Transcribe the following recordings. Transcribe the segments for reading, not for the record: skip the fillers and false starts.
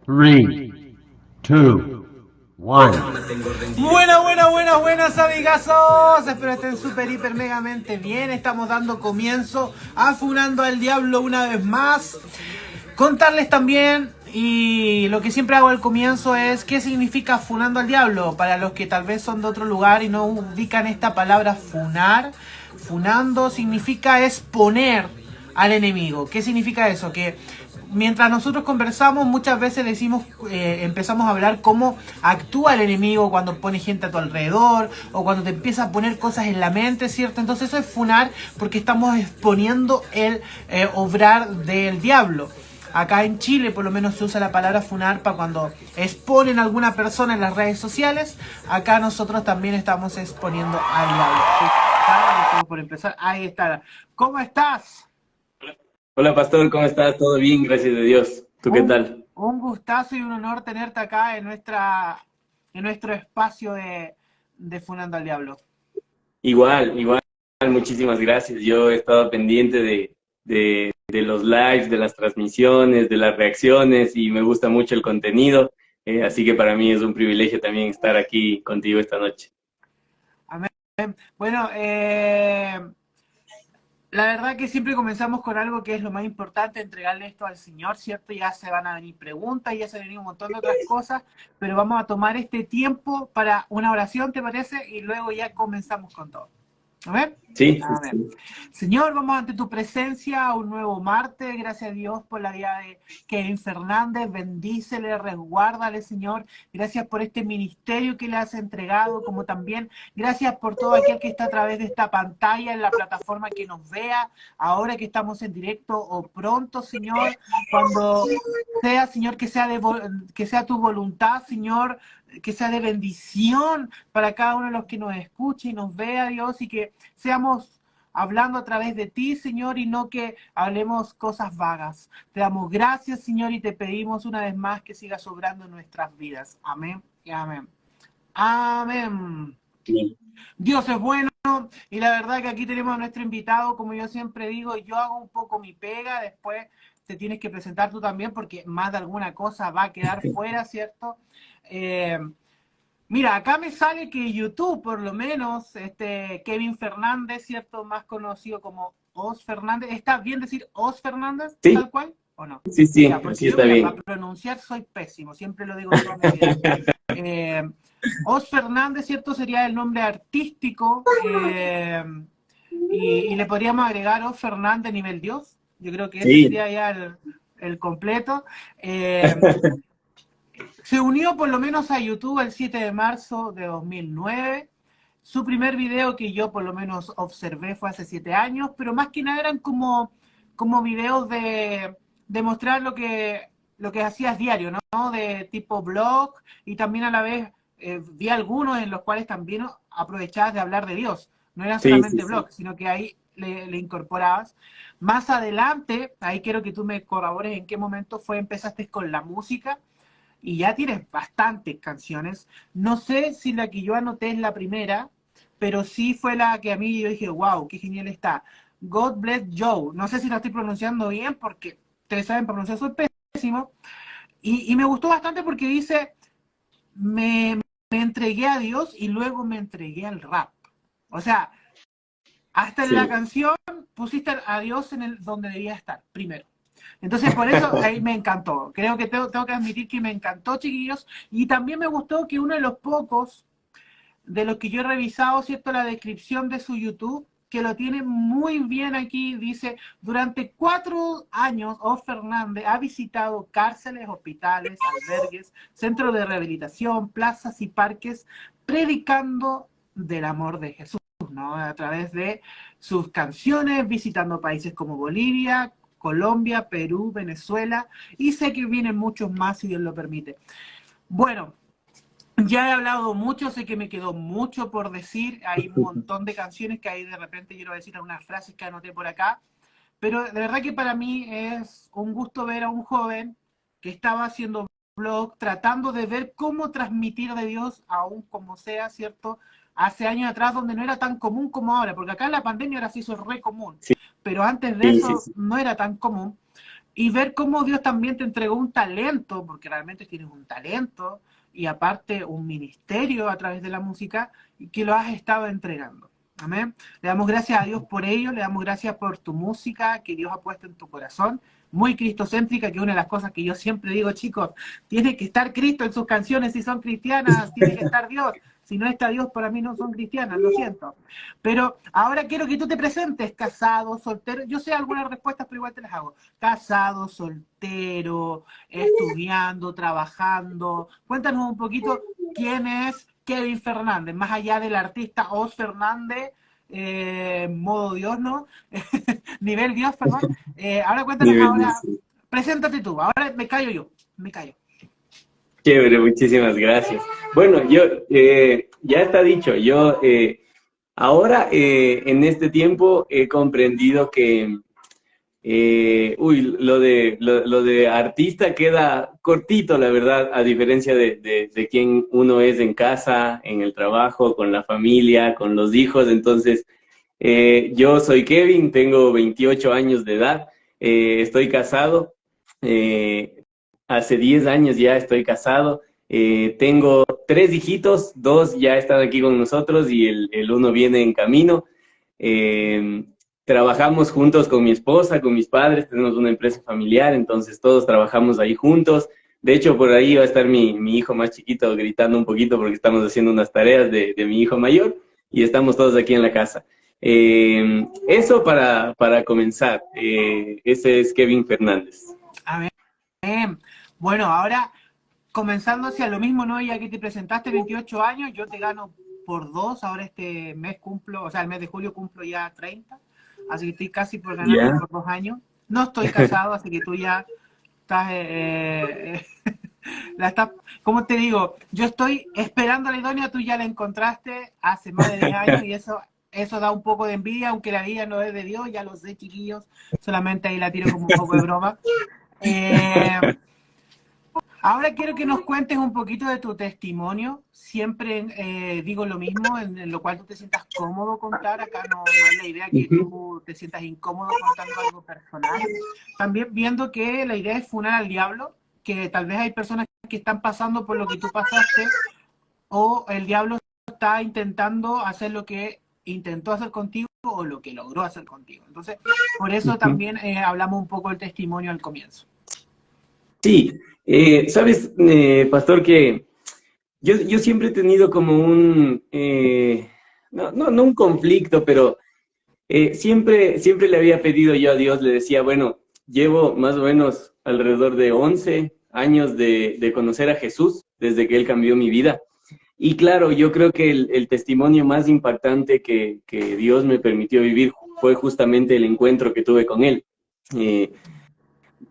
Three, two, one. Buenas, amigazos. Espero estén súper, hiper, megamente bien. Estamos dando comienzo a Funando al Diablo una vez más. Contarles también, y lo que siempre hago al comienzo es qué significa funando al diablo. Para los que tal vez son de otro lugar y no ubican esta palabra funar, funando significa exponer al enemigo. ¿Qué significa eso? Que mientras nosotros conversamos muchas veces decimos, empezamos a hablar cómo actúa el enemigo cuando pone gente a tu alrededor o cuando te empieza a poner cosas en la mente, ¿cierto? Entonces eso es funar porque estamos exponiendo el obrar del diablo. Acá en Chile por lo menos se usa la palabra funar para cuando exponen a alguna persona en las redes sociales. Acá nosotros también estamos exponiendo al diablo. Por empezar, ahí está. ¿Cómo estás? Hola Pastor, ¿cómo estás? ¿Todo bien? Gracias a Dios. ¿Tú qué tal? Un gustazo y un honor tenerte acá en nuestro espacio de Funando al Diablo. Igual, muchísimas gracias. Yo he estado pendiente de los lives, de las transmisiones, de las reacciones y me gusta mucho el contenido. Así que para mí es un privilegio también estar aquí contigo esta noche. Amén. Bueno, la verdad que siempre comenzamos con algo que es lo más importante, entregarle esto al Señor, ¿cierto? Ya se van a venir preguntas, ya se van a venir un montón de otras cosas, pero vamos a tomar este tiempo para una oración, ¿te parece? Y luego ya comenzamos con todo. ¿Amén? Sí, Amén. sí. Señor, vamos ante tu presencia un nuevo martes. Gracias a Dios por la vida de Kevin Fernández. Bendícele, resguárdale, Señor. Gracias por este ministerio que le has entregado, como también gracias por todo aquel que está a través de esta pantalla, en la plataforma que nos vea, ahora que estamos en directo o pronto, Señor, cuando sea, Señor, que sea tu voluntad, Señor, que sea de bendición para cada uno de los que nos escuche y nos vea, Dios, y que seamos hablando a través de ti, Señor, y no que hablemos cosas vagas. Te damos gracias, Señor, y te pedimos una vez más que sigas obrando en nuestras vidas. Amén y amén. Amén. Sí. Dios es bueno, y la verdad que aquí tenemos a nuestro invitado, como yo siempre digo, yo hago un poco mi pega, después te tienes que presentar tú también, porque más de alguna cosa va a quedar fuera, ¿cierto? Eh, Mira, acá me sale que YouTube, por lo menos, Kevin Fernández, ¿cierto? Más conocido como Os Fernández. ¿Está bien decir Os Fernández, Sí, tal cual? ¿O no? sí, Ya, porque así yo, está mira, para bien. pronunciar soy pésimo, siempre lo digo toda mi vida. Eh, Os Fernández, ¿cierto? Sería el nombre artístico, y le podríamos agregar Os Fernández nivel Dios. Yo creo que ese Sí, sería ya el completo. Eh, Se unió por lo menos a YouTube el 7 de marzo de 2009. Su primer video que yo por lo menos observé fue hace 7 años, pero más que nada eran como videos de mostrar lo que hacías diario, ¿no? De tipo blog, y también a la vez vi algunos en los cuales también aprovechabas de hablar de Dios. No eran solamente sí. blogs, sino que ahí le incorporabas. Más adelante, ahí quiero que tú me corrobores en qué momento empezaste con la música, y ya tienes bastantes canciones. No sé si la que yo anoté es la primera, pero sí fue la que a mí yo dije, wow, qué genial está. God Bless Joe. No sé si la estoy pronunciando bien porque ustedes saben pronunciar, soy pésimo. Y me gustó bastante porque dice, me entregué a Dios y luego me entregué al rap. O sea, hasta en la Sí. canción pusiste a Dios en el donde debía estar, primero. Entonces, por eso ahí me encantó. Creo que tengo que admitir que me encantó, chiquillos. Y también me gustó que uno de los pocos de los que yo he revisado, ¿cierto? La descripción de su YouTube, que lo tiene muy bien aquí, dice, durante 4 años, O Fernández ha visitado cárceles, hospitales, albergues, centros de rehabilitación, plazas y parques, predicando del amor de Jesús, ¿no? A través de sus canciones, visitando países como Bolivia, Colombia, Perú, Venezuela, y sé que vienen muchos más si Dios lo permite. Bueno, ya he hablado mucho, sé que me quedó mucho por decir, hay un montón de canciones que ahí de repente quiero decir algunas frases que anoté por acá, pero de verdad que para mí es un gusto ver a un joven que estaba haciendo blog, tratando de ver cómo transmitir de Dios aún como sea, ¿cierto? Hace años atrás donde no era tan común como ahora, porque acá en la pandemia ahora se hizo re común, pero antes de Sí, sí, eso sí. no era tan común. y ver cómo Dios también te entregó un talento, porque realmente tienes un talento, y aparte un ministerio a través de la música, y que lo has estado entregando. Amén. Le damos gracias a Dios por ello, le damos gracias por tu música que Dios ha puesto en tu corazón, muy cristocéntrica, que es una de las cosas que yo siempre digo, chicos, tiene que estar Cristo en sus canciones si son cristianas, tiene que estar Dios. Si no está Dios, para mí no son cristianas, lo siento. Pero ahora quiero que tú te presentes, casado, soltero. Yo sé algunas respuestas, pero igual te las hago. Casado, soltero, estudiando, trabajando. Cuéntanos un poquito quién es Kevin Fernández, más allá del artista Os Fernández, modo Dios, ¿no? Nivel Dios, perdón. Ahora cuéntanos, Nivel ahora, Dios. preséntate tú. Ahora me callo yo, me callo. Chévere, muchísimas gracias. Bueno, yo, ya está dicho, yo ahora en este tiempo he comprendido que, lo de artista queda cortito, la verdad, a diferencia de quien uno es en casa, en el trabajo, con la familia, con los hijos. Entonces, yo soy Kevin, tengo 28 años de edad, estoy casado. Hace 10 años ya estoy casado. Tengo 3 hijitos, 2 ya están aquí con nosotros y el uno viene en camino. Trabajamos juntos con mi esposa, con mis padres, tenemos una empresa familiar, entonces todos trabajamos ahí juntos. De hecho, por ahí va a estar mi hijo más chiquito gritando un poquito porque estamos haciendo unas tareas de mi hijo mayor y estamos todos aquí en la casa. Eso para comenzar. Ese es Kevin Fernández. A ver. Bueno, ahora comenzando hacia lo mismo, ¿no? Ya que te presentaste 28 años, yo te gano por 2, ahora este mes cumplo, o sea, el mes de julio cumplo ya 30, así que estoy casi por ganarme por 2 años. No estoy casado, así que tú ya estás, ¿cómo te digo? Yo estoy esperando a la idónea, tú ya la encontraste hace más de 10 años y eso da un poco de envidia, aunque la vida no es de Dios, ya lo sé, chiquillos, solamente ahí la tiro como un poco de broma. Ahora quiero que nos cuentes un poquito de tu testimonio. Siempre digo lo mismo, en lo cual tú te sientas cómodo contar. Acá no es la idea que tú te sientas incómodo contando algo personal. También viendo que la idea es funar al diablo, que tal vez hay personas que están pasando por lo que tú pasaste, o el diablo está intentando hacer lo que intentó hacer contigo o lo que logró hacer contigo. Entonces, por eso también hablamos un poco del testimonio al comienzo. Sí, sabes, pastor, que yo siempre he tenido como no un conflicto, pero siempre le había pedido yo a Dios, le decía, bueno, llevo más o menos alrededor de 11 años de conocer a Jesús desde que Él cambió mi vida. Y claro, yo creo que el testimonio más impactante que Dios me permitió vivir fue justamente el encuentro que tuve con Él.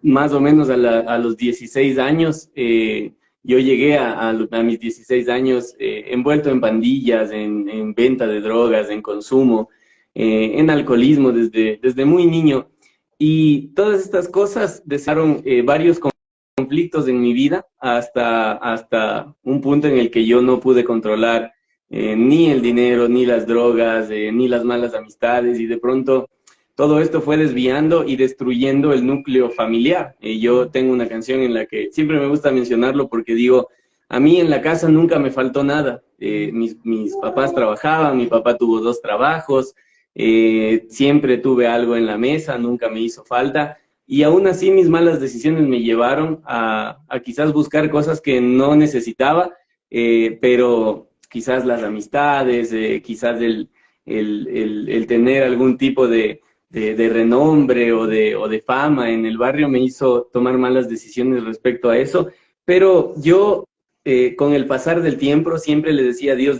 Más o menos a los 16 años, yo llegué a mis 16 años envuelto en pandillas, en venta de drogas, en consumo, en alcoholismo desde muy niño. Y todas estas cosas desaron varios conflictos en mi vida hasta un punto en el que yo no pude controlar ni el dinero, ni las drogas, ni las malas amistades, y de pronto todo esto fue desviando y destruyendo el núcleo familiar. Yo tengo una canción en la que siempre me gusta mencionarlo porque digo, a mí en la casa nunca me faltó nada. Mis papás trabajaban, mi papá tuvo 2 trabajos, siempre tuve algo en la mesa, nunca me hizo falta. Y aún así mis malas decisiones me llevaron a quizás buscar cosas que no necesitaba, pero quizás las amistades, quizás el tener algún tipo de renombre o de fama en el barrio me hizo tomar malas decisiones respecto a eso. Pero yo, con el pasar del tiempo, siempre le decía a Dios,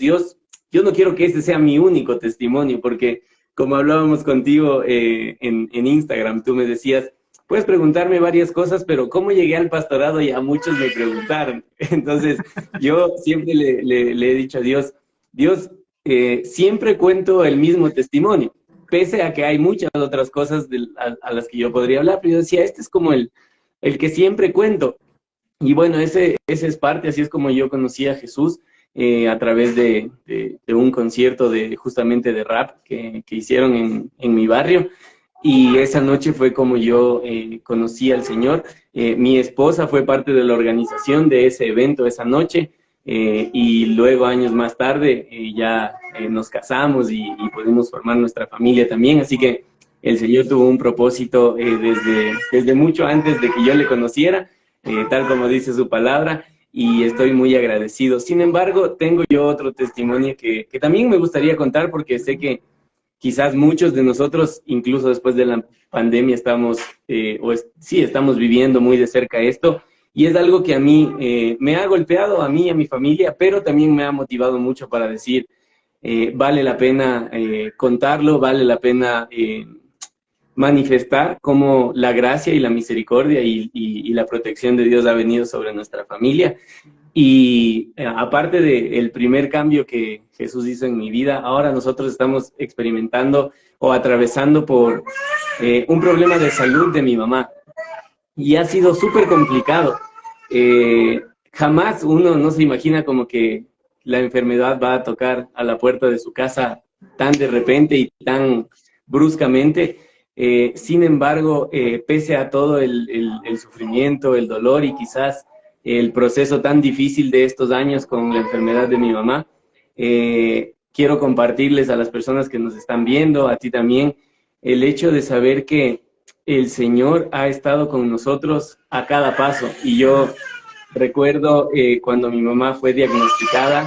yo no quiero que este sea mi único testimonio, porque como hablábamos contigo en Instagram, tú me decías, puedes preguntarme varias cosas, pero ¿cómo llegué al pastorado? Ya muchos me preguntaron. Entonces, yo siempre le he dicho a Dios, siempre cuento el mismo testimonio, pese a que hay muchas otras cosas a las que yo podría hablar, pero yo decía, este es como el que siempre cuento. Y bueno, ese es parte, así es como yo conocí a Jesús, a través de un concierto justamente de rap que hicieron en mi barrio. y esa noche fue como yo conocí al Señor. Mi esposa fue parte de la organización de ese evento esa noche, y luego años más tarde ya nos casamos y pudimos formar nuestra familia también, así que el Señor tuvo un propósito desde mucho antes de que yo le conociera, tal como dice su palabra, y estoy muy agradecido. Sin embargo, tengo yo otro testimonio que también me gustaría contar, porque sé que quizás muchos de nosotros, incluso después de la pandemia, sí, estamos viviendo muy de cerca esto, y es algo que a mí me ha golpeado, a mí y a mi familia, pero también me ha motivado mucho para decir, vale la pena contarlo, vale la pena manifestar cómo la gracia y la misericordia y la protección de Dios ha venido sobre nuestra familia. Y aparte del primer cambio que Jesús hizo en mi vida, ahora nosotros estamos experimentando o atravesando por un problema de salud de mi mamá. Y ha sido súper complicado. Jamás uno no se imagina como que la enfermedad va a tocar a la puerta de su casa tan de repente y tan bruscamente. Sin embargo, pese a todo el sufrimiento, el dolor y quizás el proceso tan difícil de estos años con la enfermedad de mi mamá, quiero compartirles a las personas que nos están viendo, a ti también, el hecho de saber que el Señor ha estado con nosotros a cada paso. Y yo recuerdo cuando mi mamá fue diagnosticada,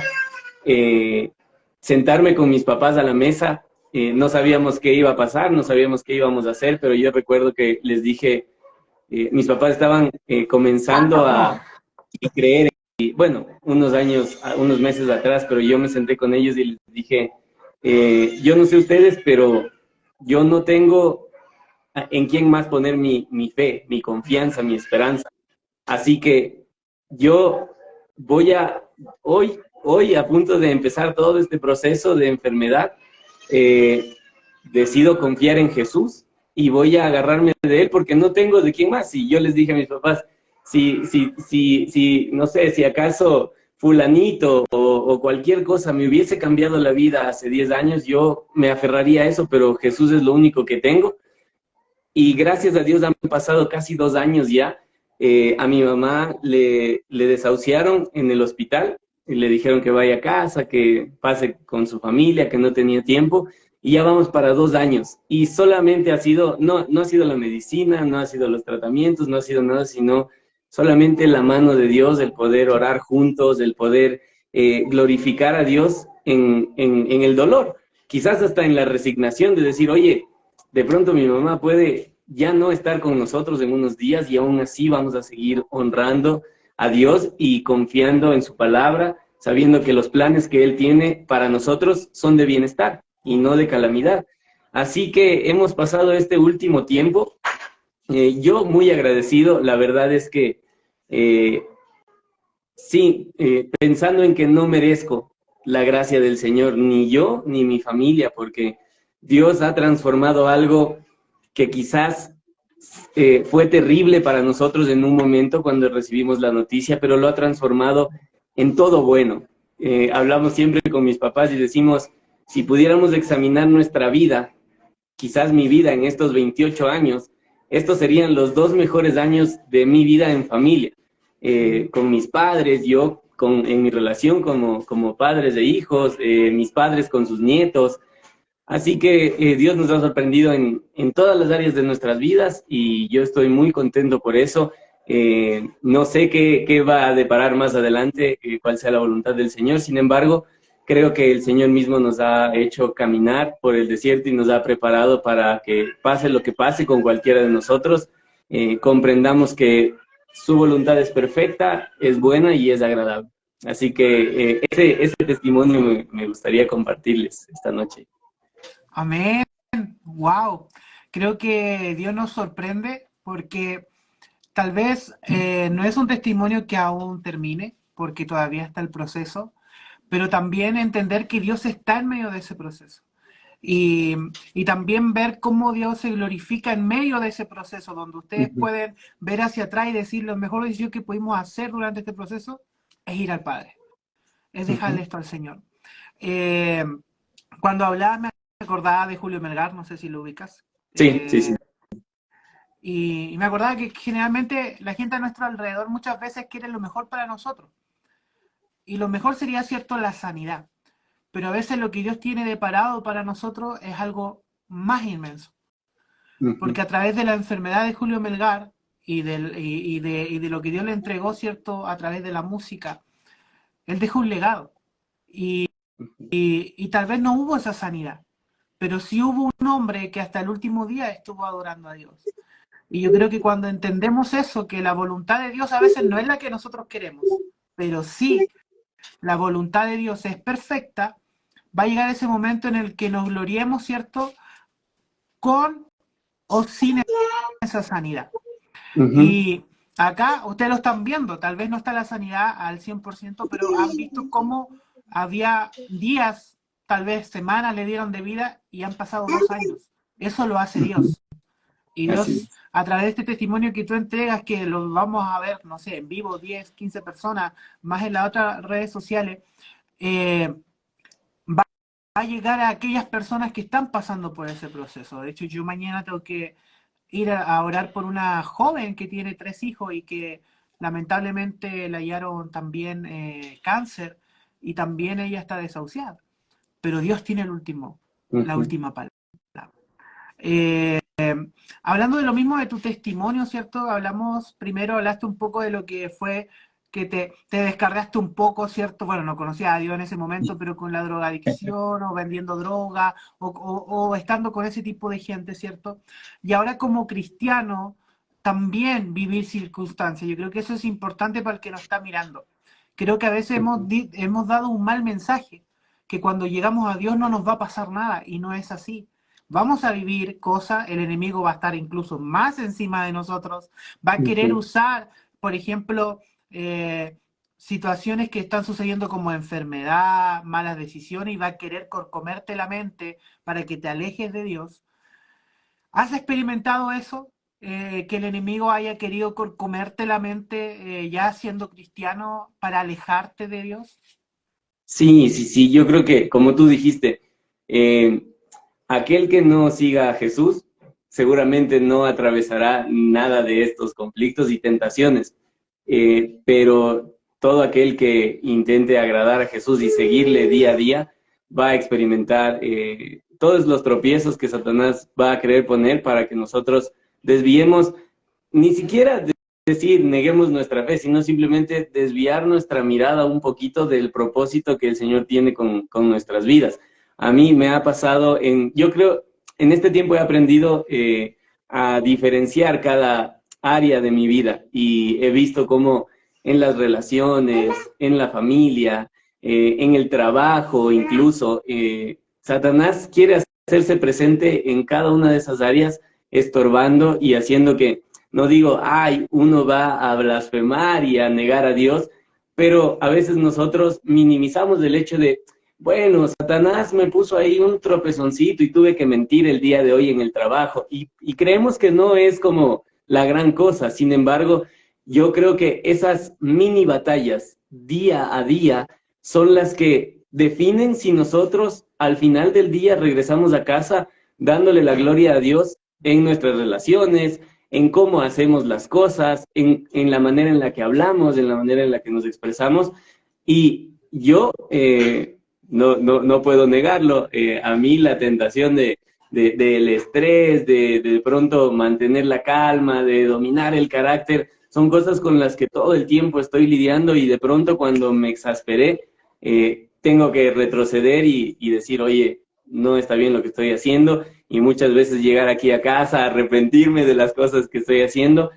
sentarme con mis papás a la mesa, no sabíamos qué iba a pasar, no sabíamos qué íbamos a hacer, pero yo recuerdo que les dije, mis papás estaban comenzando a creer, y bueno, unos meses atrás, pero yo me senté con ellos y les dije, yo no sé ustedes, pero yo no tengo en quién más poner mi fe, mi confianza, mi esperanza. Así que yo voy hoy a punto de empezar todo este proceso de enfermedad, decido confiar en Jesús y voy a agarrarme de Él porque no tengo de quién más. Y yo les dije a mis papás, no sé, si acaso fulanito o cualquier cosa me hubiese cambiado la vida hace 10 años, yo me aferraría a eso, pero Jesús es lo único que tengo. Y gracias a Dios han pasado casi 2 años ya. A mi mamá le desahuciaron en el hospital, y le dijeron que vaya a casa, que pase con su familia, que no tenía tiempo, y ya vamos para 2 años. Y solamente no ha sido la medicina, no ha sido los tratamientos, no ha sido nada, sino solamente la mano de Dios, el poder orar juntos, el poder glorificar a Dios en el dolor, quizás hasta en la resignación de decir, oye, de pronto mi mamá puede ya no estar con nosotros en unos días y aún así vamos a seguir honrando a Dios y confiando en su palabra, sabiendo que los planes que Él tiene para nosotros son de bienestar y no de calamidad. Así que hemos pasado este último tiempo, yo muy agradecido, la verdad es que sí, pensando en que no merezco la gracia del Señor, ni yo ni mi familia, porque Dios ha transformado algo que quizás fue terrible para nosotros en un momento cuando recibimos la noticia, pero lo ha transformado en todo bueno. Hablamos siempre con mis papás y decimos, si pudiéramos examinar nuestra vida, quizás mi vida en estos 28 años, estos serían los 2 mejores años de mi vida en familia. Con mis padres, en mi relación como padres de hijos, mis padres con sus nietos. Así que Dios nos ha sorprendido en todas las áreas de nuestras vidas y yo estoy muy contento por eso. No sé qué va a deparar más adelante, cuál sea la voluntad del Señor. Sin embargo, creo que el Señor mismo nos ha hecho caminar por el desierto y nos ha preparado para que pase lo que pase con cualquiera de nosotros, comprendamos que su voluntad es perfecta, es buena y es agradable. Así que ese testimonio me gustaría compartirles esta noche. Amén. Wow. Creo que Dios nos sorprende porque tal vez no es un testimonio que aún termine, porque todavía está el proceso, pero también entender que Dios está en medio de ese proceso. Y también ver cómo Dios se glorifica en medio de ese proceso, donde ustedes pueden ver hacia atrás y decir, lo mejor decisión que pudimos hacer durante este proceso es ir al Padre, es dejarle esto al Señor. Cuando hablaba me acordaba de Julio Melgar, no sé si lo ubicas. Sí, sí, sí. Y me acordaba que generalmente la gente a nuestro alrededor muchas veces quiere lo mejor para nosotros. Y lo mejor sería, cierto, la sanidad. Pero a veces lo que Dios tiene deparado para nosotros es algo más inmenso. Ujú, Porque a través de la enfermedad de Julio Melgar y de lo que Dios le entregó, cierto, a través de la música, él dejó un legado. Y, ujú. y tal vez no hubo esa sanidad, pero sí hubo un hombre que hasta el último día estuvo adorando a Dios. Y yo creo que cuando entendemos eso, que la voluntad de Dios a veces no es la que nosotros queremos, pero sí la voluntad de Dios es perfecta, va a llegar ese momento en el que nos gloriemos, ¿cierto? Con o sin esa sanidad. Ujú. Y acá ustedes lo están viendo, tal vez no está la sanidad al 100%, pero han visto cómo había días, tal vez semanas le dieron de vida y han pasado 2 años. Eso lo hace Ujú. Dios. Y Así Dios, es. a través de este testimonio que tú entregas, que lo vamos a ver, no sé, en vivo, 10, 15 personas, más en las otras redes sociales, eh, va a llegar a aquellas personas que están pasando por ese proceso. De hecho, yo mañana tengo que ir a orar por una joven que tiene 3 hijos y que lamentablemente le hallaron también cáncer y también ella está desahuciada. Pero Dios tiene la Ujú. última palabra. Eh, Hablando de lo mismo de tu testimonio, ¿cierto? Hablamos, primero hablaste un poco de lo que fue que te descargaste un poco, ¿cierto? Bueno, no conocía a Dios en ese momento, pero con la drogadicción o vendiendo droga o estando con ese tipo de gente, ¿cierto? Y ahora como cristiano, también vivir circunstancias. Yo creo que eso es importante para el que nos está mirando. Creo que a veces Ujú. hemos dado un mal mensaje, que cuando llegamos a Dios no nos va a pasar nada, y no es así. Vamos a vivir cosas, el enemigo va a estar incluso más encima de nosotros, va a querer Ujú. usar, por ejemplo, eh, situaciones que están sucediendo como enfermedad, malas decisiones, y va a querer comerte la mente para que te alejes de Dios. ¿Has experimentado eso? Que el enemigo haya querido comerte la mente ya siendo cristiano para alejarte de Dios. Sí, sí, sí, yo creo que, como tú dijiste, eh, aquel que no siga a Jesús seguramente no atravesará nada de estos conflictos y tentaciones. Pero todo aquel que intente agradar a Jesús y seguirle día a día va a experimentar todos los tropiezos que Satanás va a querer poner para que nosotros desviemos, ni siquiera decir neguemos nuestra fe, sino simplemente desviar nuestra mirada un poquito del propósito que el Señor tiene con nuestras vidas. A mí me ha pasado yo creo, en este tiempo he aprendido a diferenciar cada área de mi vida y he visto cómo en las relaciones, en la familia, en el trabajo incluso, Satanás quiere hacerse presente en cada una de esas áreas, estorbando y haciendo que, no digo, ay, uno va a blasfemar y a negar a Dios, pero a veces nosotros minimizamos el hecho de, bueno, Satanás me puso ahí un tropezoncito y tuve que mentir el día de hoy en el trabajo y creemos que no es como la gran cosa. Sin embargo, yo creo que esas mini batallas día a día son las que definen si nosotros al final del día regresamos a casa dándole la gloria a Dios en nuestras relaciones, en cómo hacemos las cosas, en la manera en la que hablamos, en la manera en la que nos expresamos. Y yo no puedo negarlo, a mí la tentación del estrés, de pronto mantener la calma, de dominar el carácter, son cosas con las que todo el tiempo estoy lidiando y de pronto cuando me exasperé, tengo que retroceder y decir, oye, no está bien lo que estoy haciendo y muchas veces llegar aquí a casa, arrepentirme de las cosas que estoy haciendo.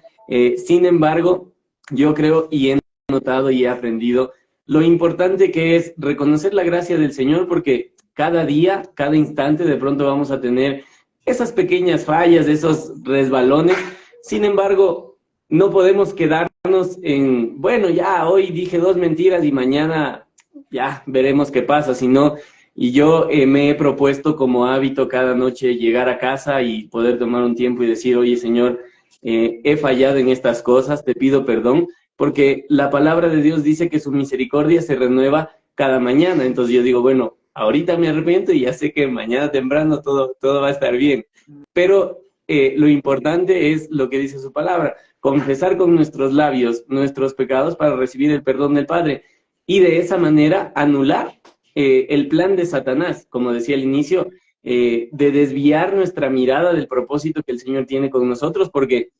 Sin embargo, yo creo y he notado y he aprendido lo importante que es reconocer la gracia del Señor porque cada día, cada instante de pronto vamos a tener esas pequeñas fallas, esos resbalones. Sin embargo, no podemos quedarnos en, bueno, ya hoy dije 2 mentiras y mañana ya veremos qué pasa, sino y yo me he propuesto como hábito cada noche llegar a casa y poder tomar un tiempo y decir, oye Señor, he fallado en estas cosas, te pido perdón, porque la palabra de Dios dice que su misericordia se renueva cada mañana. Entonces yo digo, bueno, ahorita me arrepiento y ya sé que mañana temprano todo va a estar bien. Pero lo importante es lo que dice su palabra, confesar con nuestros labios nuestros pecados para recibir el perdón del Padre y de esa manera anular el plan de Satanás, como decía al inicio, de desviar nuestra mirada del propósito que el Señor tiene con nosotros, porque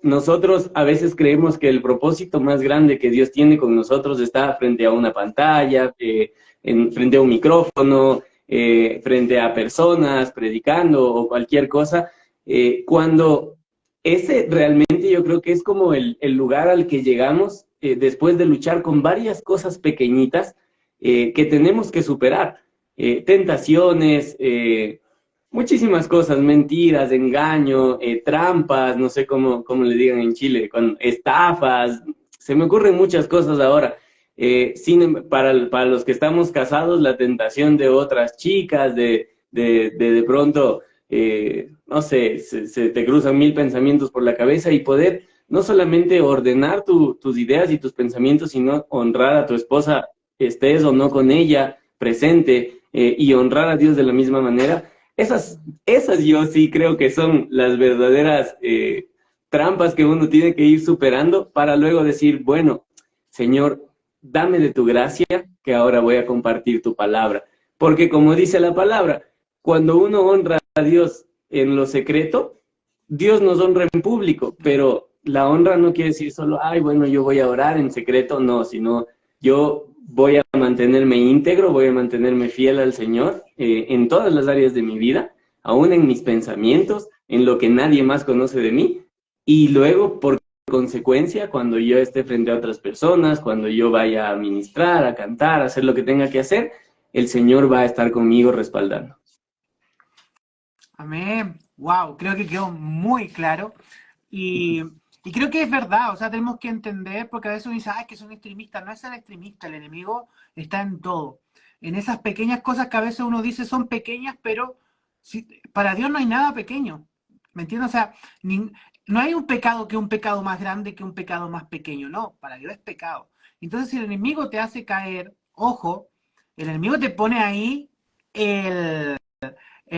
nosotros a veces creemos que el propósito más grande que Dios tiene con nosotros está frente a una pantalla, frente a un micrófono, frente a personas, predicando o cualquier cosa, cuando ese realmente yo creo que es como el lugar al que llegamos después de luchar con varias cosas pequeñitas que tenemos que superar, tentaciones, muchísimas cosas, mentiras, engaño, trampas, no sé cómo le digan en Chile, con estafas, se me ocurren muchas cosas ahora. Para los que estamos casados, la tentación de otras chicas, de pronto, no sé, se te cruzan 1000 pensamientos por la cabeza y poder no solamente ordenar tus ideas y tus pensamientos, sino honrar a tu esposa, estés o no con ella presente, y honrar a Dios de la misma manera. Esas yo sí creo que son las verdaderas trampas que uno tiene que ir superando para luego decir, bueno, Señor, dame de tu gracia que ahora voy a compartir tu palabra. Porque como dice la palabra, cuando uno honra a Dios en lo secreto, Dios nos honra en público, pero la honra no quiere decir solo, ay, bueno, yo voy a orar en secreto, no, sino yo voy a mantenerme íntegro, voy a mantenerme fiel al Señor en todas las áreas de mi vida, aún en mis pensamientos, en lo que nadie más conoce de mí, y luego, por consecuencia, cuando yo esté frente a otras personas, cuando yo vaya a ministrar, a cantar, a hacer lo que tenga que hacer, el Señor va a estar conmigo respaldando. Amén. Wow, creo que quedó muy claro. Y creo que es verdad, o sea, tenemos que entender, porque a veces uno dice, ah, es que son extremistas. No es ser extremista, el enemigo está en todo. En esas pequeñas cosas que a veces uno dice son pequeñas, pero para Dios no hay nada pequeño. ¿Me entiendes? O sea, no hay un pecado que un pecado más grande que un pecado más pequeño. No, para Dios es pecado. Entonces, si el enemigo te hace caer, ojo, el enemigo te pone ahí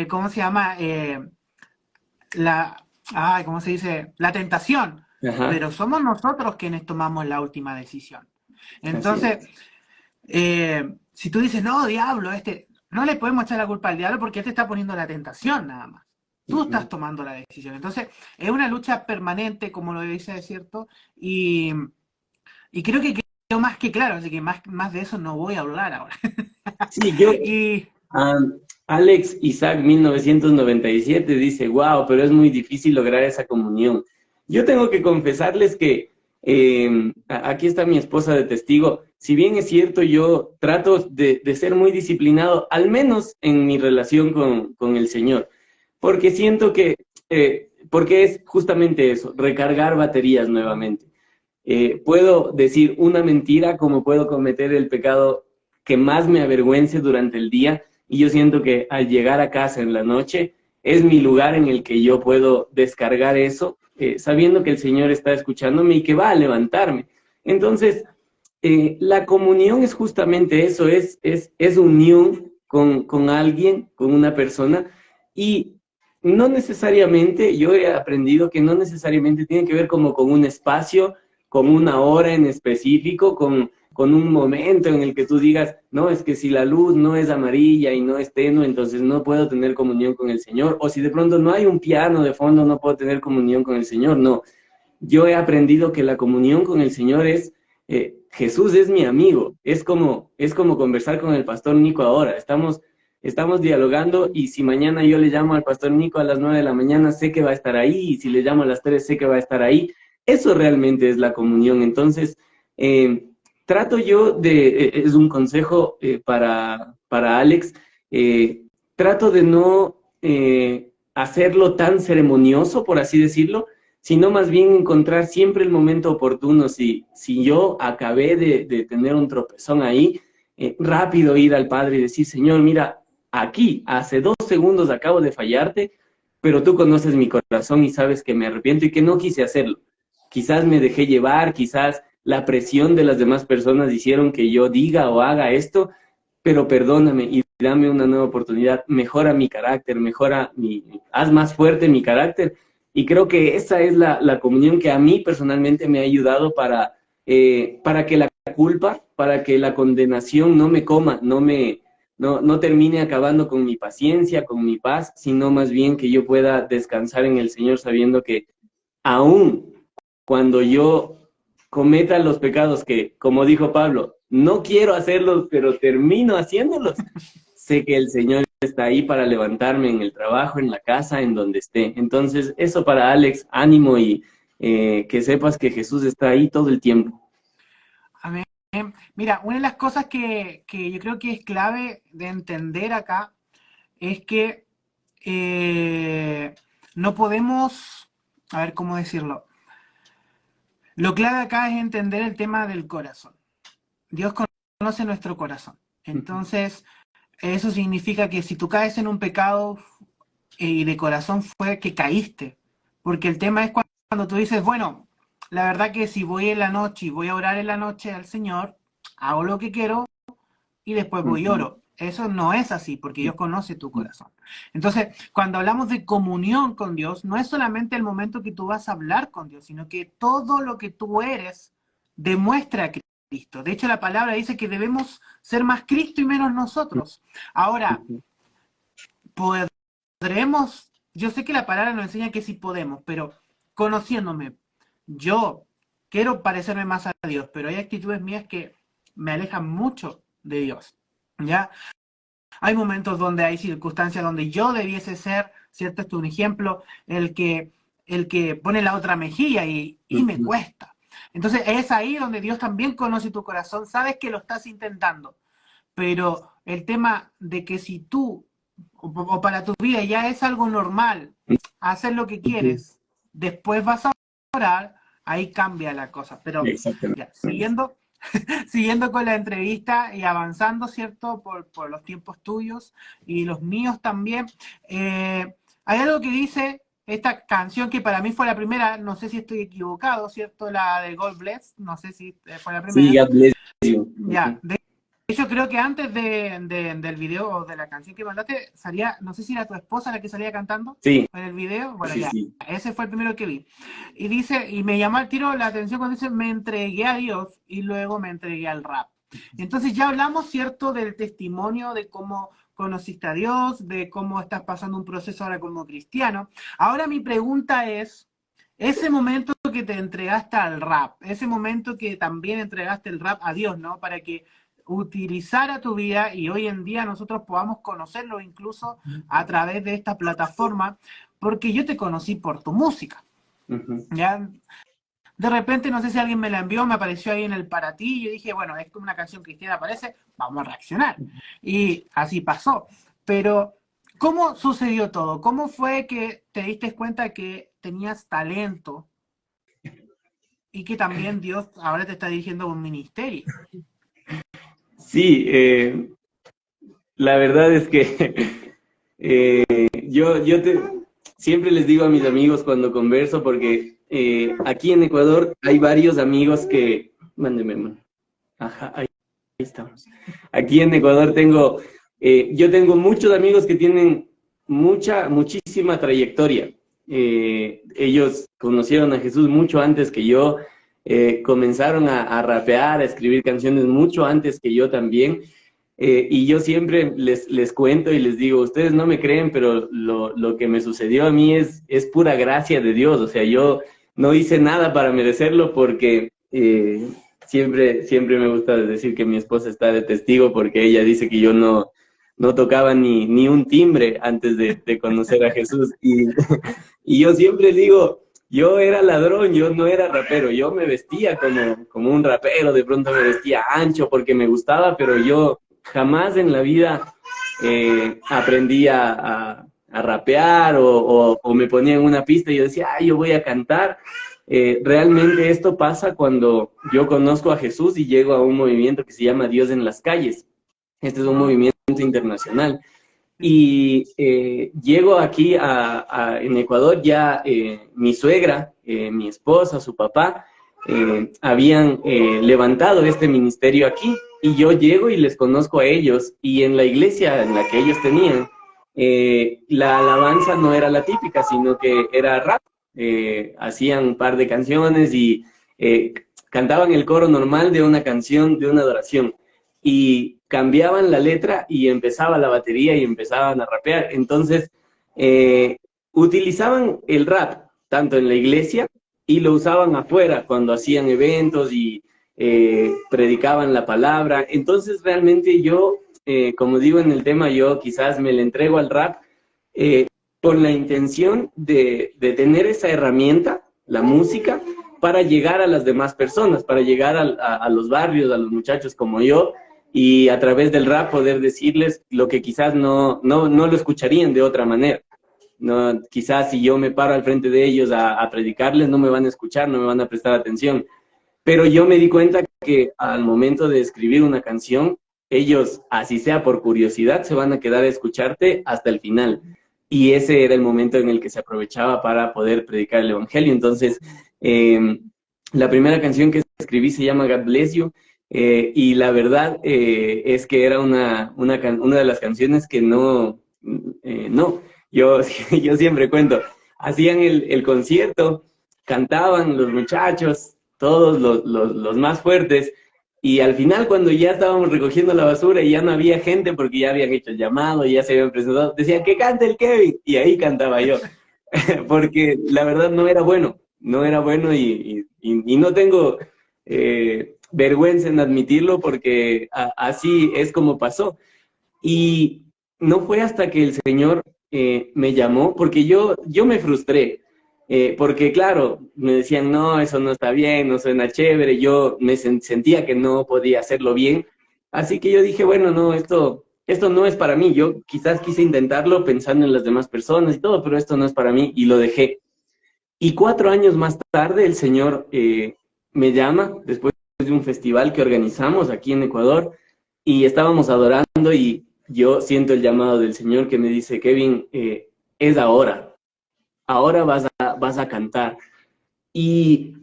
¿cómo se llama? ¿Cómo se dice? La tentación. Ajá. Pero somos nosotros quienes tomamos la última decisión. Entonces, si tú dices, no, diablo, no le podemos echar la culpa al diablo porque él te está poniendo la tentación nada más. Tú estás tomando la decisión. Entonces, es una lucha permanente, como lo dice, es cierto, y creo que quedó más que claro, así que más de eso no voy a hablar ahora. Sí, Alex Isaac 1997 dice, wow, pero es muy difícil lograr esa comunión. Yo tengo que confesarles que aquí está mi esposa de testigo. Si bien es cierto, yo trato de ser muy disciplinado, al menos en mi relación con el Señor, porque siento que, porque es justamente eso, recargar baterías nuevamente. Puedo decir una mentira como puedo cometer el pecado que más me avergüence durante el día, y yo siento que al llegar a casa en la noche es mi lugar en el que yo puedo descargar eso, sabiendo que el Señor está escuchándome y que va a levantarme. Entonces, la comunión es justamente eso, es unión con alguien, con una persona, y no necesariamente, yo he aprendido que no necesariamente tiene que ver como con un espacio, con una hora en específico, con un momento en el que tú digas, no, es que si la luz no es amarilla y no es tenue, entonces no puedo tener comunión con el Señor. O si de pronto no hay un piano de fondo, no puedo tener comunión con el Señor. No, yo he aprendido que la comunión con el Señor es, Jesús es mi amigo. Es como conversar con el pastor Nico ahora. Estamos dialogando, y si mañana yo le llamo al pastor Nico a las 9 de la mañana, sé que va a estar ahí, y si le llamo a las 3, sé que va a estar ahí. Eso realmente es la comunión. Entonces, trato yo es un consejo para Alex, trato de no hacerlo tan ceremonioso, por así decirlo, sino más bien encontrar siempre el momento oportuno. Si yo acabé de tener un tropezón ahí, rápido ir al Padre y decir, Señor, mira, aquí, hace 2 segundos acabo de fallarte, pero tú conoces mi corazón y sabes que me arrepiento y que no quise hacerlo. Quizás me dejé llevar, quizás la presión de las demás personas hicieron que yo diga o haga esto, pero perdóname y dame una nueva oportunidad, mejora mi carácter, haz más fuerte mi carácter. Y creo que esa es la comunión que a mí personalmente me ha ayudado para que la culpa, para que la condenación no me coma, no termine acabando con mi paciencia, con mi paz, sino más bien que yo pueda descansar en el Señor sabiendo que aún cuando yo cometa los pecados que, como dijo Pablo, no quiero hacerlos, pero termino haciéndolos, sé que el Señor está ahí para levantarme en el trabajo, en la casa, en donde esté. Entonces, eso para Alex, ánimo y que sepas que Jesús está ahí todo el tiempo. Amén. Mira, una de las cosas que yo creo que es clave de entender acá es que no podemos, a ver cómo decirlo, lo clave acá es entender el tema del corazón. Dios conoce nuestro corazón. Entonces, eso significa que si tú caes en un pecado y de corazón fue que caíste. Porque el tema es cuando tú dices, bueno, la verdad que si voy en la noche y voy a orar en la noche al Señor, hago lo que quiero y después voy y oro. Eso no es así, porque Dios conoce tu corazón. Entonces, cuando hablamos de comunión con Dios, no es solamente el momento que tú vas a hablar con Dios, sino que todo lo que tú eres demuestra a Cristo. De hecho, la palabra dice que debemos ser más Cristo y menos nosotros. Ahora, podremos, yo sé que la palabra nos enseña que sí podemos, pero conociéndome, yo quiero parecerme más a Dios, pero hay actitudes mías que me alejan mucho de Dios. ¿Ya? Hay momentos donde hay circunstancias donde yo debiese ser, ¿cierto? Esto es un ejemplo, el que pone la otra mejilla y me cuesta. Entonces es ahí donde Dios también conoce tu corazón, sabes que lo estás intentando, pero el tema de que si tú, o para tu vida ya es algo normal, hacer lo que quieres, después vas a orar, ahí cambia la cosa. Pero ya, siguiendo con la entrevista y avanzando, ¿cierto? Por los tiempos tuyos y los míos también. Hay algo que dice esta canción que para mí fue la primera, no sé si estoy equivocado, ¿cierto? La de God Bless, no sé si fue la primera. Sí, God bless you. Ya, de hecho creo que antes del video o de la canción que mandaste, salía, no sé si era tu esposa la que salía cantando Sí. en el video. Bueno, Sí, ya, sí. ese fue el primero que vi. Y dice, y me llamó al tiro la atención cuando dice, me entregué a Dios y luego me entregué al rap. Entonces ya hablamos, ¿cierto?, del testimonio de cómo conociste a Dios, de cómo estás pasando un proceso ahora como cristiano. Ahora mi pregunta es, ese momento que te entregaste al rap, ese momento que también entregaste el rap a Dios, ¿no? Para que utilizara tu vida y hoy en día nosotros podamos conocerlo incluso a través de esta plataforma, porque yo te conocí por tu música. ¿Ya? De repente, no sé si alguien me la envió, me apareció ahí en el para ti, y yo dije, bueno, es como una canción cristiana, aparece, vamos a reaccionar. Y así pasó. Pero, ¿cómo sucedió todo? ¿Cómo fue que te diste cuenta que tenías talento y que también Dios ahora te está dirigiendo a un ministerio? Sí, la verdad es que yo siempre les digo a mis amigos cuando converso, porque aquí en Ecuador hay varios amigos que... Mándeme, man. Ajá, ahí estamos. Aquí en Ecuador yo tengo muchos amigos que tienen muchísima trayectoria. Ellos conocieron a Jesús mucho antes que yo, comenzaron a rapear, a escribir canciones mucho antes que yo también. Y yo siempre les cuento y les digo, ustedes no me creen, pero lo que me sucedió a mí es pura gracia de Dios. O sea, yo no hice nada para merecerlo, porque siempre me gusta decir que mi esposa está de testigo, porque ella dice que yo no tocaba ni un timbre antes de conocer a Jesús. Y yo siempre digo, yo era ladrón, yo no era rapero, yo me vestía como un rapero, de pronto me vestía ancho porque me gustaba, pero yo jamás en la vida aprendí a rapear o me ponía en una pista y yo decía, yo voy a cantar. Realmente esto pasa cuando yo conozco a Jesús y llego a un movimiento que se llama Dios en las calles. Este es un movimiento internacional. Y llego aquí en Ecuador, ya mi suegra, mi esposa, su papá, habían levantado este ministerio aquí. y yo llego y les conozco a ellos, y en la iglesia en la que ellos tenían, la alabanza no era la típica, sino que era rap. Hacían un par de canciones y cantaban el coro normal de una canción, de una adoración, y cambiaban la letra y empezaba la batería y empezaban a rapear. Entonces, utilizaban el rap tanto en la iglesia y lo usaban afuera cuando hacían eventos y predicaban la palabra. Entonces, realmente yo, como digo en el tema, yo quizás me le entrego al rap con la intención de tener esa herramienta, la música, para llegar a las demás personas, para llegar a los barrios, a los muchachos como yo, y a través del rap poder decirles lo que quizás no lo escucharían de otra manera. No, quizás si yo me paro al frente de ellos a predicarles, no me van a escuchar, no me van a prestar atención. Pero yo me di cuenta que al momento de escribir una canción, ellos, así sea por curiosidad, se van a quedar a escucharte hasta el final. Y ese era el momento en el que se aprovechaba para poder predicar el evangelio. Entonces, la primera canción que escribí se llama God Bless You, y la verdad es que era una de las canciones que yo siempre cuento, hacían el concierto, cantaban los muchachos, todos los más fuertes, y al final cuando ya estábamos recogiendo la basura y ya no había gente porque ya habían hecho el llamado, ya se habían presentado, decían que cante el Kevin, y ahí cantaba yo, porque la verdad no era bueno y no tengo vergüenza en admitirlo porque así es como pasó. Y no fue hasta que el Señor me llamó, porque yo me frustré, porque claro, me decían, no, eso no está bien, no suena chévere, yo me sentía que no podía hacerlo bien, así que yo dije, bueno, no, esto no es para mí, yo quizás quise intentarlo pensando en las demás personas y todo, pero esto no es para mí, y lo dejé. Y 4 años más tarde el Señor me llama, después de un festival que organizamos aquí en Ecuador, y estábamos adorando y yo siento el llamado del Señor que me dice, Kevin, es ahora vas a cantar. Y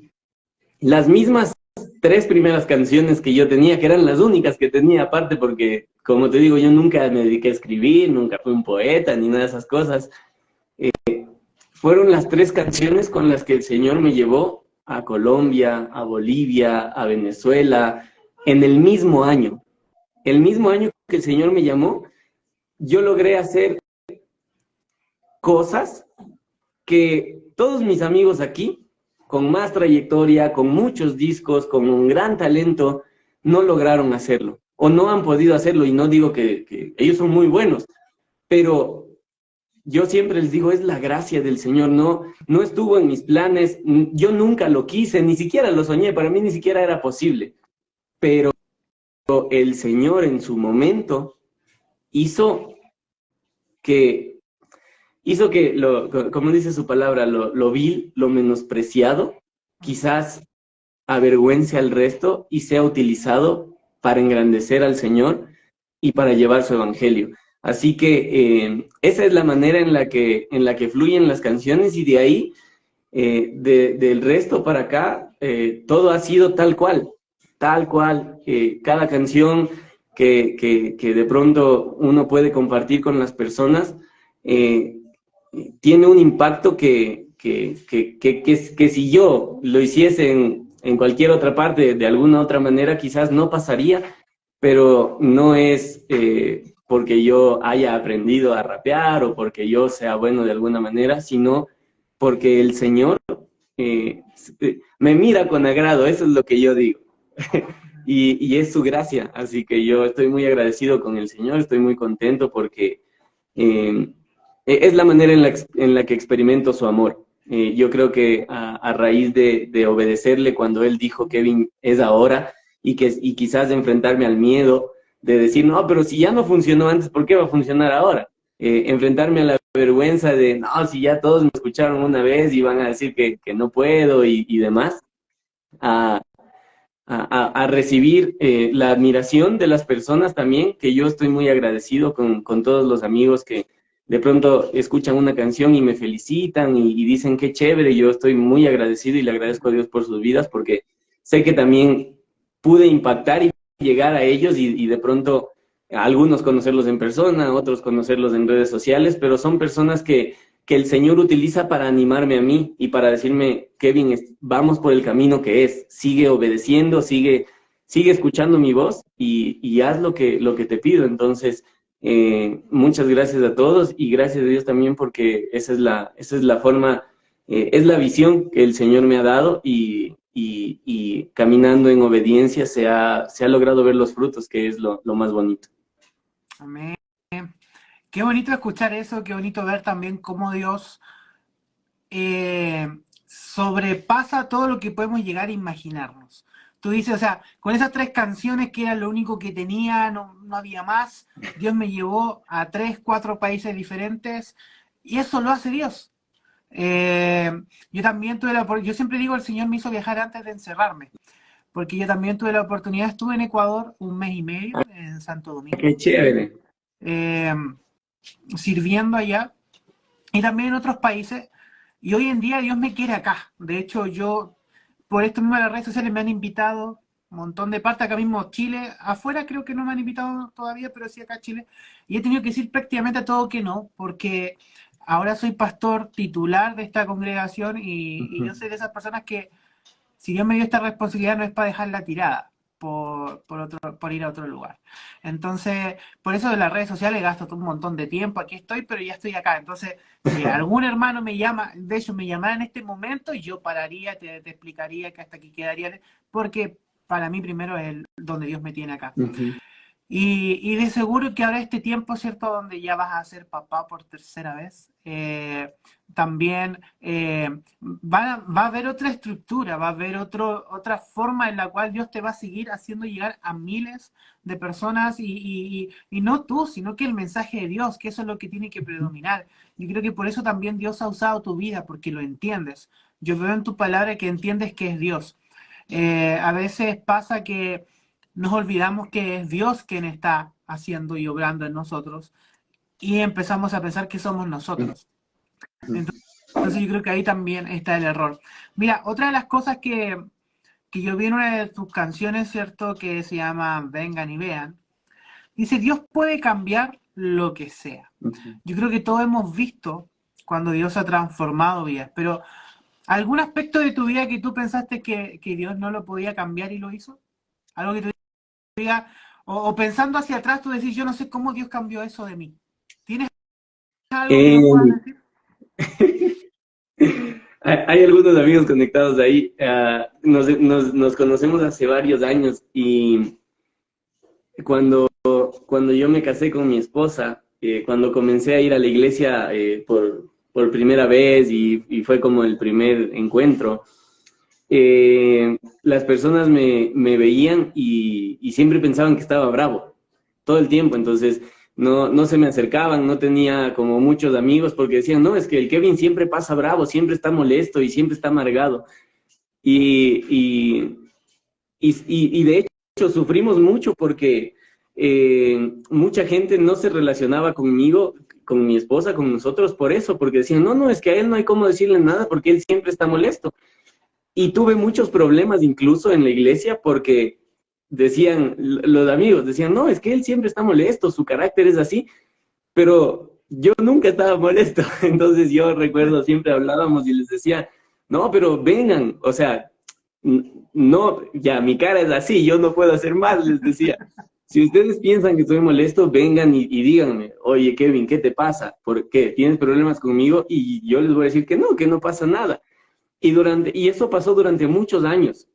las mismas 3 primeras canciones que yo tenía, que eran las únicas que tenía aparte, porque como te digo, yo nunca me dediqué a escribir, nunca fui un poeta, ni nada de esas cosas, fueron las 3 canciones con las que el Señor me llevó a Colombia, a Bolivia, a Venezuela, en el mismo año. El mismo año que el Señor me llamó, yo logré hacer cosas que todos mis amigos aquí, con más trayectoria, con muchos discos, con un gran talento, no lograron hacerlo, o no han podido hacerlo, y no digo que ellos son muy buenos, pero yo siempre les digo, es la gracia del Señor, no estuvo en mis planes, yo nunca lo quise, ni siquiera lo soñé, para mí ni siquiera era posible, pero el Señor en su momento hizo que, como dice su palabra, lo vil, lo menospreciado, quizás avergüence al resto y sea utilizado para engrandecer al Señor y para llevar su evangelio. Así que esa es la manera en la que fluyen las canciones, y de ahí, del resto para acá, todo ha sido tal cual. Cada canción que de pronto uno puede compartir con las personas, tiene un impacto que si yo lo hiciese en cualquier otra parte, de alguna otra manera, quizás no pasaría, pero no es porque yo haya aprendido a rapear o porque yo sea bueno de alguna manera, sino porque el Señor me mira con agrado, eso es lo que yo digo. y es su gracia, así que yo estoy muy agradecido con el Señor, estoy muy contento porque es la manera en la que experimento su amor. Yo creo que a raíz de obedecerle cuando Él dijo, Kevin, es ahora, y quizás de enfrentarme al miedo, de decir, no, pero si ya no funcionó antes, ¿por qué va a funcionar ahora? Enfrentarme a la vergüenza de, no, si ya todos me escucharon una vez y van a decir que no puedo y demás, a recibir la admiración de las personas también, que yo estoy muy agradecido con todos los amigos que de pronto escuchan una canción y me felicitan y dicen qué chévere. Yo estoy muy agradecido y le agradezco a Dios por sus vidas, porque sé que también pude impactar y llegar a ellos y de pronto algunos conocerlos en persona, otros conocerlos en redes sociales, pero son personas que el Señor utiliza para animarme a mí y para decirme, Kevin, vamos por el camino que es, sigue obedeciendo, sigue escuchando mi voz y haz lo que te pido. Entonces, muchas gracias a todos y gracias a Dios también porque esa es la forma, es la visión que el Señor me ha dado y caminando en obediencia se ha logrado ver los frutos, que es lo más bonito. Amén. Qué bonito escuchar eso, qué bonito ver también cómo Dios sobrepasa todo lo que podemos llegar a imaginarnos. Tú dices, o sea, con esas 3 canciones que era lo único que tenía, no había más, Dios me llevó a 3, 4 países diferentes y eso lo hace Dios. Yo también yo siempre digo, el Señor me hizo viajar antes de encerrarme, porque yo también tuve la oportunidad, estuve en Ecuador 1 mes y medio, en Santo Domingo. Qué chévere. Sirviendo allá y también en otros países, y hoy en día Dios me quiere acá. De hecho, yo, por esto mismo las redes sociales me han invitado un montón de partes, acá mismo Chile, afuera creo que no me han invitado todavía, pero sí acá a Chile, y he tenido que decir prácticamente a todo que no, porque ahora soy pastor titular de esta congregación y yo soy de esas personas que, si Dios me dio esta responsabilidad, no es para dejarla tirada por ir a otro lugar. Entonces, por eso de las redes sociales gasto un montón de tiempo, aquí estoy, pero ya estoy acá. Entonces, si algún hermano me llama, de hecho me llamara en este momento, yo pararía, te explicaría que hasta aquí quedaría, porque para mí primero es donde Dios me tiene acá. Y de seguro que ahora este tiempo, ¿cierto?, donde ya vas a ser papá por 3.ª vez, también va a haber otra estructura, va a haber otra forma en la cual Dios te va a seguir haciendo llegar a miles de personas y no tú, sino que el mensaje de Dios, que eso es lo que tiene que predominar. Yo creo que por eso también Dios ha usado tu vida, porque lo entiendes. Yo veo en tu palabra que entiendes que es Dios. A veces pasa que nos olvidamos que es Dios quien está haciendo y obrando en nosotros y empezamos a pensar que somos nosotros. Entonces yo creo que ahí también está el error. Mira, otra de las cosas que yo vi en una de tus canciones, ¿cierto?, que se llama Vengan y Vean, dice, Dios puede cambiar lo que sea. Yo creo que todos hemos visto cuando Dios ha transformado vidas, pero ¿algún aspecto de tu vida que tú pensaste que Dios no lo podía cambiar y lo hizo? Algo que tú digas, o pensando hacia atrás, tú decís, yo no sé cómo Dios cambió eso de mí. ¿Tienes algo que nos puedas decir? Hay algunos amigos conectados ahí. Nos conocemos hace varios años y cuando yo me casé con mi esposa, cuando comencé a ir a la iglesia por primera vez y fue como el primer encuentro, las personas me veían y siempre pensaban que estaba bravo todo el tiempo. Entonces no se me acercaban, no tenía como muchos amigos porque decían, no, es que el Kevin siempre pasa bravo, siempre está molesto y siempre está amargado. Y de hecho sufrimos mucho porque mucha gente no se relacionaba conmigo, con mi esposa, con nosotros por eso, porque decían, no, es que a él no hay cómo decirle nada porque él siempre está molesto. Y tuve muchos problemas incluso en la iglesia porque decían, los amigos decían, no, es que él siempre está molesto, su carácter es así, pero yo nunca estaba molesto. Entonces yo recuerdo, siempre hablábamos y les decía, no, pero vengan, o sea, no, ya mi cara es así, yo no puedo hacer más, les decía. Si ustedes piensan que estoy molesto, vengan y díganme, oye Kevin, ¿qué te pasa? ¿Por qué? ¿Tienes problemas conmigo? Y yo les voy a decir que no pasa nada. Y eso pasó durante muchos años.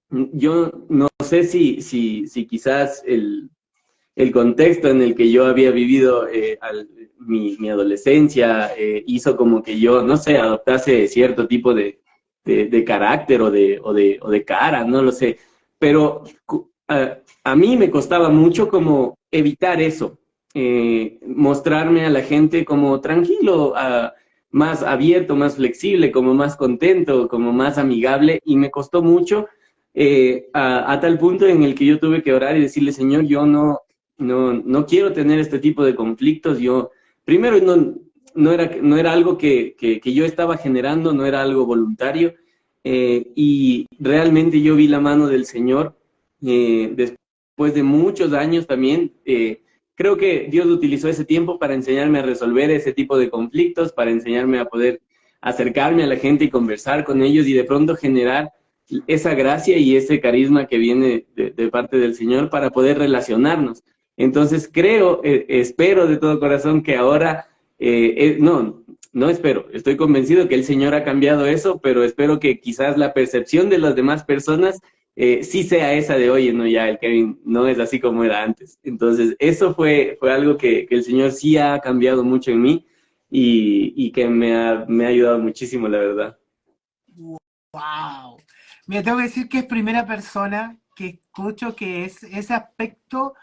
Yo no sé si quizás el contexto en el que yo había vivido mi adolescencia hizo como que yo, no sé, adoptase cierto tipo de carácter o de cara, no lo sé. Pero a mí me costaba mucho como evitar eso, mostrarme a la gente como tranquilo, más abierto, más flexible, como más contento, como más amigable, y me costó mucho a tal punto en el que yo tuve que orar y decirle, Señor, yo no quiero tener este tipo de conflictos. Yo, primero, no era algo que yo estaba generando, no era algo voluntario, y realmente yo vi la mano del Señor después después de muchos años también, creo que Dios utilizó ese tiempo para enseñarme a resolver ese tipo de conflictos, para enseñarme a poder acercarme a la gente y conversar con ellos y de pronto generar esa gracia y ese carisma que viene de parte del Señor para poder relacionarnos. Entonces creo, espero de todo corazón que ahora, no espero, estoy convencido que el Señor ha cambiado eso, pero espero que quizás la percepción de las demás personas sí sea esa de, oye, no, ya el Kevin no es así como era antes. Entonces eso fue algo que el Señor sí ha cambiado mucho en mí y que me ha ayudado muchísimo, la verdad. Wow. Mira, tengo que decir que es primera persona que escucho que ese aspecto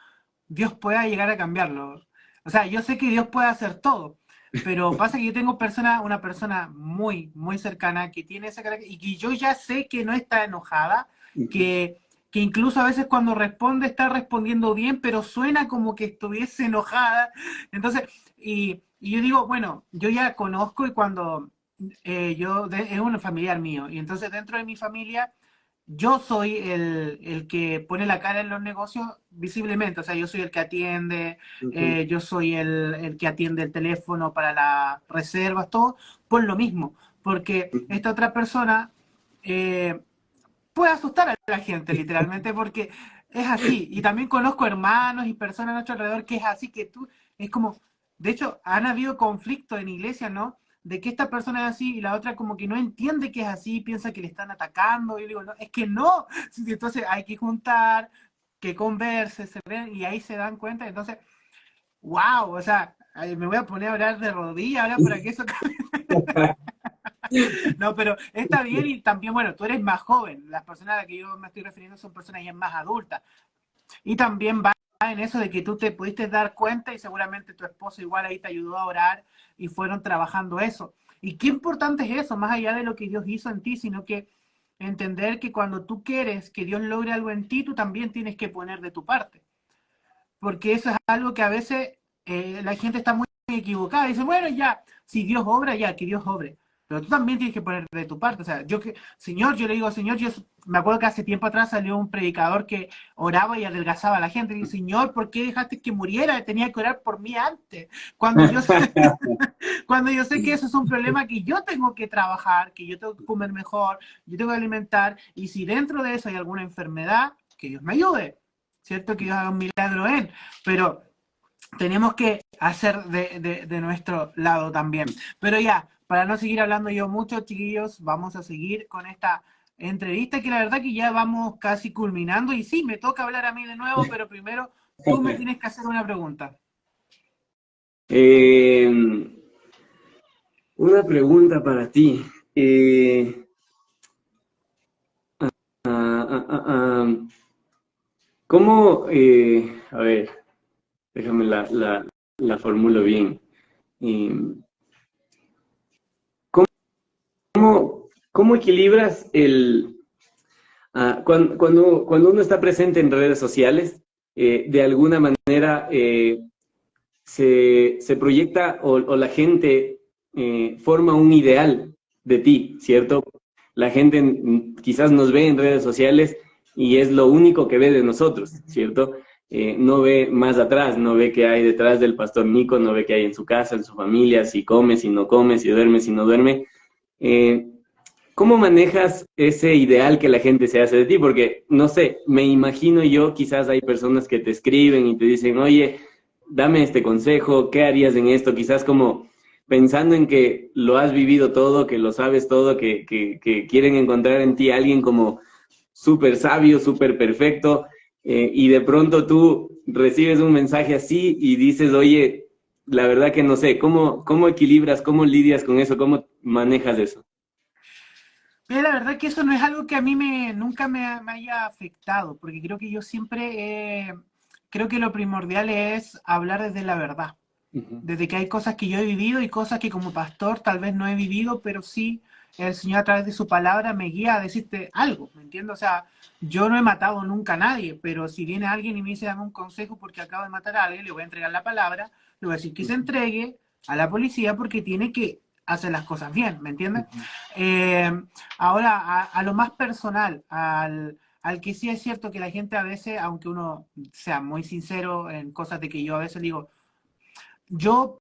Dios pueda llegar a cambiarlo. O sea, yo sé que Dios puede hacer todo, pero pasa que yo tengo una persona muy, muy cercana que tiene esa característica y que yo ya sé que no está enojada, que incluso a veces cuando responde está respondiendo bien, pero suena como que estuviese enojada. Entonces, y yo digo, bueno, yo ya conozco y cuando es un familiar mío, y entonces dentro de mi familia yo soy el que pone la cara en los negocios visiblemente, o sea, yo soy el que atiende, yo soy el que atiende el teléfono para las reservas, todo, por lo mismo, porque esta otra persona puede asustar a la gente, literalmente, porque es así, y también conozco hermanos y personas a nuestro alrededor que es así, que tú, es como, de hecho, han habido conflictos en iglesia, ¿no? De que esta persona es así y la otra como que no entiende que es así, piensa que le están atacando, y yo digo, no, es que no, entonces hay que juntar, que converse, se ven, y ahí se dan cuenta, entonces, wow, o sea, me voy a poner a hablar de rodillas ahora para que eso no, pero está bien y también, bueno, tú eres más joven, las personas a las que yo me estoy refiriendo son personas ya más adultas, y también va en eso de que tú te pudiste dar cuenta y seguramente tu esposo igual ahí te ayudó a orar y fueron trabajando eso. Y qué importante es eso, más allá de lo que Dios hizo en ti, sino que entender que cuando tú quieres que Dios logre algo en ti, tú también tienes que poner de tu parte. Porque eso es algo que a veces la gente está muy equivocada. Dice, bueno, ya, si Dios obra, ya, que Dios obre. Pero tú también tienes que poner de tu parte. O sea, Señor, yo le digo, Señor, yo me acuerdo que hace tiempo atrás salió un predicador que oraba y adelgazaba a la gente. Y dice, Señor, ¿por qué dejaste que muriera? Tenía que orar por mí antes. Cuando yo, cuando yo sé que eso es un problema que yo tengo que trabajar, que yo tengo que comer mejor, yo tengo que alimentar. Y si dentro de eso hay alguna enfermedad, que Dios me ayude. ¿Cierto? Que Dios haga un milagro en. Pero tenemos que hacer de nuestro lado también. Pero ya, para no seguir hablando yo mucho, chiquillos, vamos a seguir con esta entrevista que la verdad que ya vamos casi culminando y sí, me toca hablar a mí de nuevo, pero primero tú me tienes que hacer una pregunta. Una pregunta para ti. ¿Cómo, a ver, déjame la formulo bien. ¿Cómo equilibras cuando uno está presente en redes sociales, de alguna manera se proyecta o la gente forma un ideal de ti, ¿cierto? La gente quizás nos ve en redes sociales y es lo único que ve de nosotros, ¿cierto? No ve más atrás, no ve qué hay detrás del pastor Nico, no ve qué hay en su casa, en su familia, si come, si no come, si duerme, si no duerme. ¿Cómo manejas ese ideal que la gente se hace de ti? Porque, no sé, me imagino yo, quizás hay personas que te escriben y te dicen, oye, dame este consejo, ¿qué harías en esto? Quizás como pensando en que lo has vivido todo, que lo sabes todo, que quieren encontrar en ti a alguien como súper sabio, súper perfecto, y de pronto tú recibes un mensaje así y dices, oye, la verdad que no sé, ¿cómo equilibras, cómo lidias con eso, cómo manejas eso? Pero la verdad que eso no es algo que a mí nunca me haya afectado, porque creo que yo siempre, creo que lo primordial es hablar desde la verdad. Desde que hay cosas que yo he vivido y cosas que como pastor tal vez no he vivido, pero sí el Señor a través de su palabra me guía a decirte algo, ¿me entiendes? O sea, yo no he matado nunca a nadie, pero si viene alguien y me dice dame un consejo porque acabo de matar a alguien, le voy a entregar la palabra, le voy a decir que se entregue a la policía porque tiene que hacer las cosas bien, ¿me entiendes? Ahora, a lo más personal, a al que sí es cierto que la gente a veces, aunque uno sea muy sincero en cosas de que yo a veces digo, yo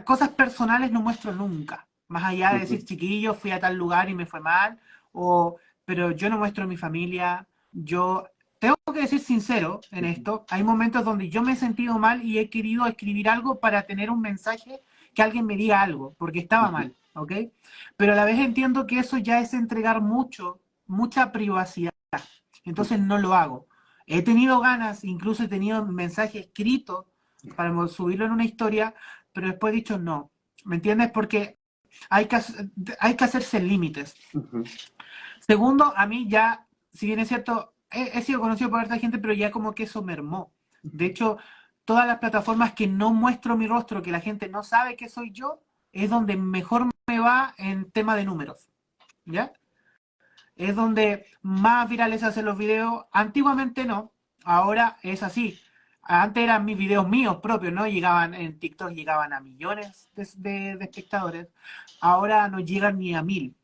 cosas personales no muestro nunca, más allá de decir, chiquillo, fui a tal lugar y me fue mal, pero yo no muestro mi familia, yo tengo que decir sincero en esto, hay momentos donde yo me he sentido mal y he querido escribir algo para tener un mensaje que alguien me diga algo, porque estaba mal, ¿ok? Pero a la vez entiendo que eso ya es entregar mucha privacidad, entonces no lo hago. He tenido ganas, incluso he tenido mensajes escritos para subirlo en una historia, pero después he dicho no, ¿me entiendes? Porque hay que hacerse límites. Segundo, a mí ya, si bien es cierto, he sido conocido por harta gente, pero ya como que eso mermó. De hecho, todas las plataformas que no muestro mi rostro, que la gente no sabe que soy yo, es donde mejor me va en tema de números, ¿ya? Es donde más virales hacen los videos. Antiguamente no, ahora es así. Antes eran mis videos míos propios, ¿no? Llegaban en TikTok, llegaban a millones de espectadores. Ahora no llegan ni a 1000.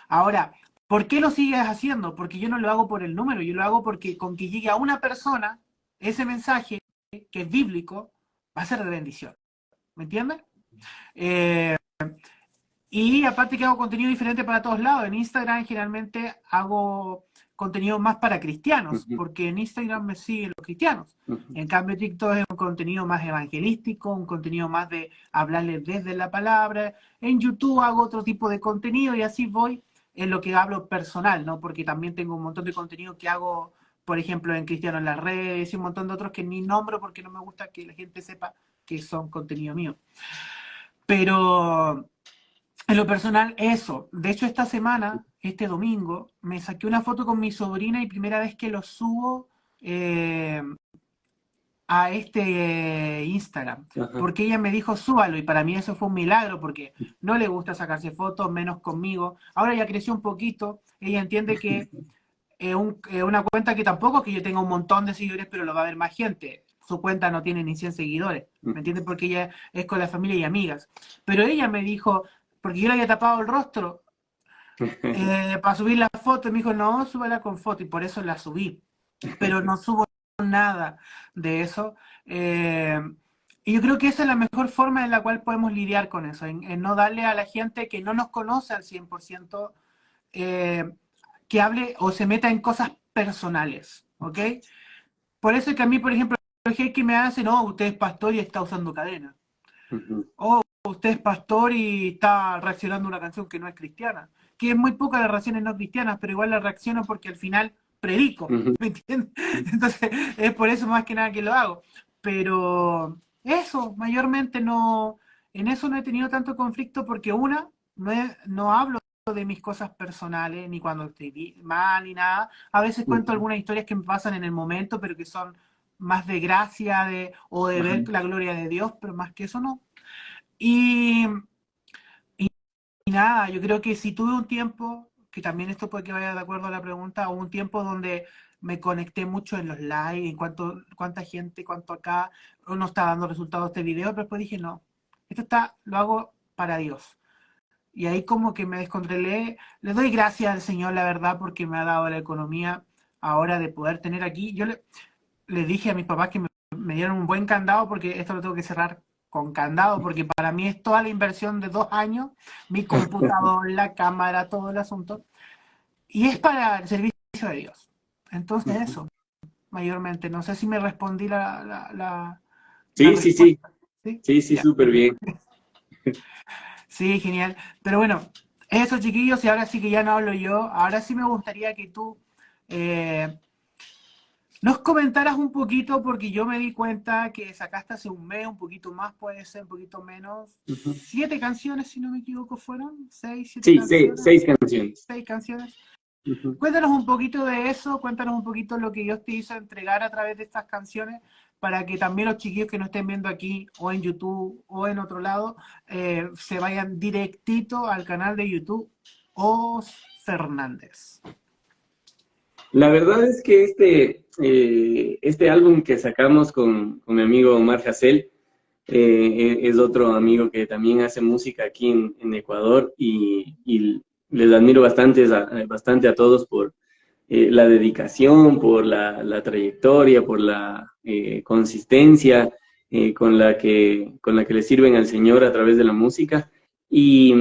Ahora, ¿por qué lo sigues haciendo? Porque yo no lo hago por el número, yo lo hago porque con que llegue a una persona, ese mensaje, que es bíblico, va a ser de bendición. ¿Me entiendes? Y aparte que hago contenido diferente para todos lados. En Instagram generalmente hago contenido más para cristianos, porque en Instagram me siguen los cristianos. En cambio, TikTok es un contenido más evangelístico, un contenido más de hablarles desde la palabra. En YouTube hago otro tipo de contenido y así voy en lo que hablo personal, ¿no? Porque también tengo un montón de contenido que hago, por ejemplo, en Cristiano en las redes y un montón de otros que ni nombro porque no me gusta que la gente sepa que son contenido mío. Pero en lo personal, eso. De hecho, esta semana, este domingo, me saqué una foto con mi sobrina y primera vez que lo subo a Instagram. Porque ella me dijo, súbalo, y para mí eso fue un milagro, porque no le gusta sacarse fotos, menos conmigo. Ahora ya creció un poquito, ella entiende que es una cuenta que tampoco es que yo tenga un montón de seguidores, pero lo va a ver más gente. Su cuenta no tiene ni 100 seguidores, ¿me entiendes? Porque ella es con la familia y amigas. Pero ella me dijo, porque yo le había tapado el rostro para subir la foto, y me dijo, no, súbela con foto, y por eso la subí. Pero no subo nada de eso. Y yo creo que esa es la mejor forma en la cual podemos lidiar con eso, en no darle a la gente que no nos conoce al 100%, que hable o se meta en cosas personales, ¿ok? Por eso es que a mí, por ejemplo, el hate que me hace, no, usted es pastor y está usando cadena. O usted es pastor y está reaccionando a una canción que no es cristiana. Que es muy pocas las reacciones no cristianas, pero igual las reacciono porque al final predico, ¿me entiendes? Entonces, es por eso más que nada que lo hago. Pero eso, mayormente no, en eso no he tenido tanto conflicto porque no hablo de mis cosas personales, ni cuando estoy mal, ni nada. A veces cuento algunas historias que me pasan en el momento, pero que son más de gracia o de ver la gloria de Dios, pero más que eso no. Y nada, yo creo que si tuve un tiempo, que también esto puede que vaya de acuerdo a la pregunta, hubo un tiempo donde me conecté mucho en los likes, en cuánta gente, cuánto acá, no está dando resultados este video, pero después dije, no, lo hago para Dios. Y ahí como que me descontrolé. Le doy gracias al Señor, la verdad, porque me ha dado la economía ahora de poder tener aquí. Yo le dije a mis papás que me dieron un buen candado, porque esto lo tengo que cerrar con candado, porque para mí es toda la inversión de 2 años, mi computador, la cámara, todo el asunto. Y es para el servicio de Dios. Entonces eso, mayormente. No sé si me respondí la Sí, respuesta. Sí, súper bien. Sí, genial. Pero bueno, eso, chiquillos, y ahora sí que ya no hablo yo. Ahora sí me gustaría que tú nos comentaras un poquito, porque yo me di cuenta que sacaste hace un mes, un poquito más, puede ser, un poquito menos. 7 canciones, si no me equivoco, fueron. 6, 7 canciones. 6 canciones. 6 canciones. Cuéntanos un poquito de eso, cuéntanos un poquito lo que Dios te hizo entregar a través de estas canciones, para que también los chiquillos que nos estén viendo aquí, o en YouTube, o en otro lado, se vayan directito al canal de YouTube, Os Fernández. La verdad es que este álbum que sacamos con mi amigo Omar Hassel, es otro amigo que también hace música aquí en Ecuador, y les admiro bastante a todos la dedicación, por la trayectoria, por la consistencia con la que le sirven al Señor a través de la música. Y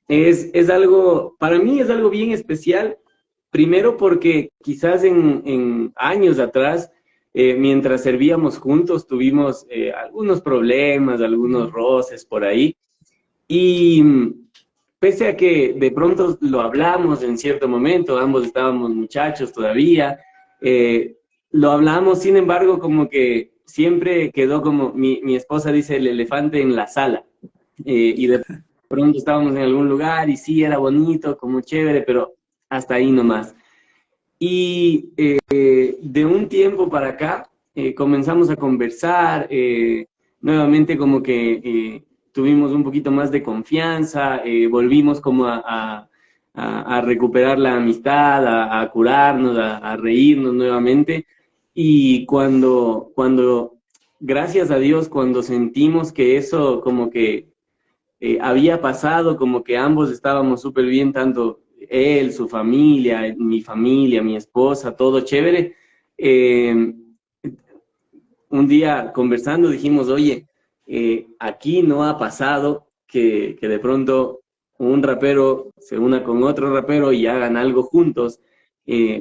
es algo, para mí es algo bien especial, primero porque quizás en años atrás, mientras servíamos juntos, tuvimos algunos problemas, algunos roces por ahí, y pese a que de pronto lo hablamos en cierto momento, ambos estábamos muchachos todavía, lo hablamos, sin embargo, como que siempre quedó como, mi esposa dice, el elefante en la sala, y de pronto estábamos en algún lugar y sí, era bonito, como chévere, pero hasta ahí nomás. Y de un tiempo para acá comenzamos a conversar, nuevamente como que tuvimos un poquito más de confianza, volvimos como a recuperar la amistad, a curarnos, a reírnos nuevamente. Y gracias a Dios, cuando sentimos que eso como que había pasado, como que ambos estábamos súper bien, tanto él, su familia, mi esposa, todo chévere. Un día conversando dijimos, oye, aquí no ha pasado que de pronto un rapero se una con otro rapero y hagan algo juntos,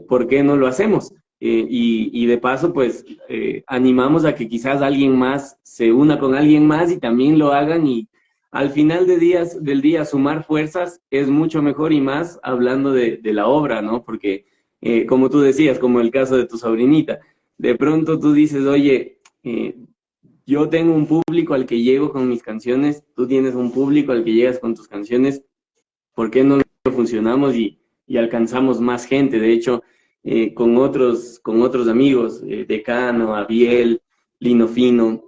¿por qué no lo hacemos? Y de paso, pues, animamos a que quizás alguien más se una con alguien más y también lo hagan, y al final del día sumar fuerzas es mucho mejor, y más hablando de la obra, ¿no? Porque, como tú decías, como el caso de tu sobrinita, de pronto tú dices, oye, yo tengo un público al que llego con mis canciones, tú tienes un público al que llegas con tus canciones, ¿por qué no lo funcionamos y alcanzamos más gente? De hecho, con otros amigos, Decano, Abiel, Lino Fino,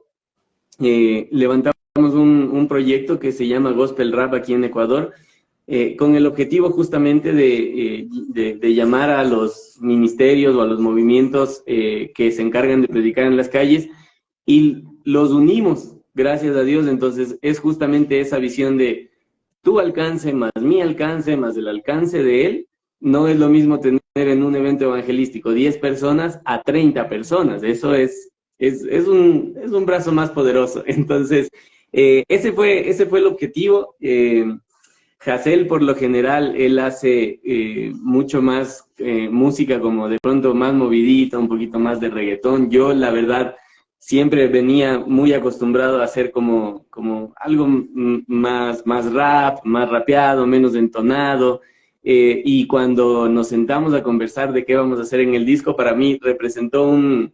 levantamos un proyecto que se llama Gospel Rap aquí en Ecuador, con el objetivo justamente de llamar a los ministerios o a los movimientos que se encargan de predicar en las calles, y los unimos, gracias a Dios. Entonces es justamente esa visión de tu alcance más mi alcance más el alcance de él. No es lo mismo tener en un evento evangelístico 10 personas a 30 personas. Eso es un brazo más poderoso. Entonces, ese fue el objetivo. Hassel, por lo general, él hace mucho más música como de pronto más movidita, un poquito más de reggaetón. Yo, la verdad, siempre venía muy acostumbrado a hacer como algo más rap, más rapeado, menos entonado. Y cuando nos sentamos a conversar de qué vamos a hacer en el disco, para mí representó un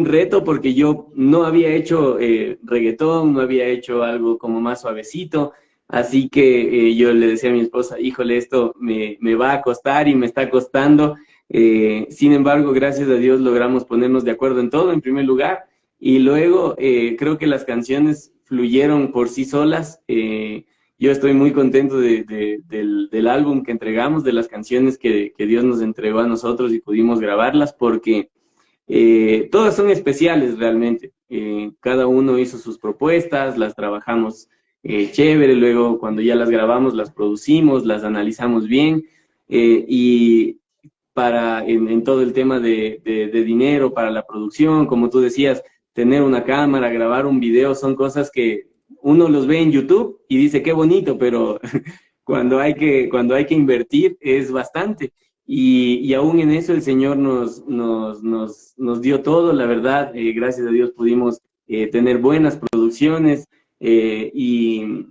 reto, porque yo no había hecho reggaetón, no había hecho algo como más suavecito. Así que yo le decía a mi esposa, híjole, esto me va a costar y me está costando. Sin embargo, gracias a Dios logramos ponernos de acuerdo en todo, en primer lugar. Y luego creo que las canciones fluyeron por sí solas. Yo estoy muy contento del álbum que entregamos, de las canciones que Dios nos entregó a nosotros y pudimos grabarlas, porque todas son especiales realmente. Cada uno hizo sus propuestas, las trabajamos chévere, luego cuando ya las grabamos, las producimos, las analizamos bien, y en todo el tema de dinero, para la producción, como tú decías, tener una cámara, grabar un video, son cosas que uno los ve en YouTube y dice qué bonito, pero cuando hay que invertir es bastante. Y aún en eso el Señor nos dio todo, la verdad. Gracias a Dios pudimos tener buenas producciones, y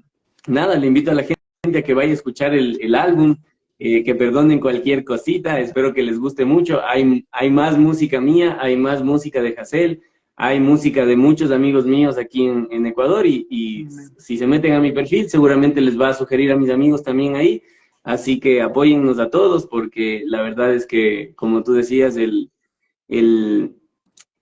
nada, le invito a la gente a que vaya a escuchar el álbum, que perdonen cualquier cosita, espero que les guste mucho. Hay más música mía, hay más música de Hassel, hay música de muchos amigos míos aquí en Ecuador, y si se meten a mi perfil seguramente les va a sugerir a mis amigos también ahí. Así que apóyennos a todos, porque la verdad es que, como tú decías, el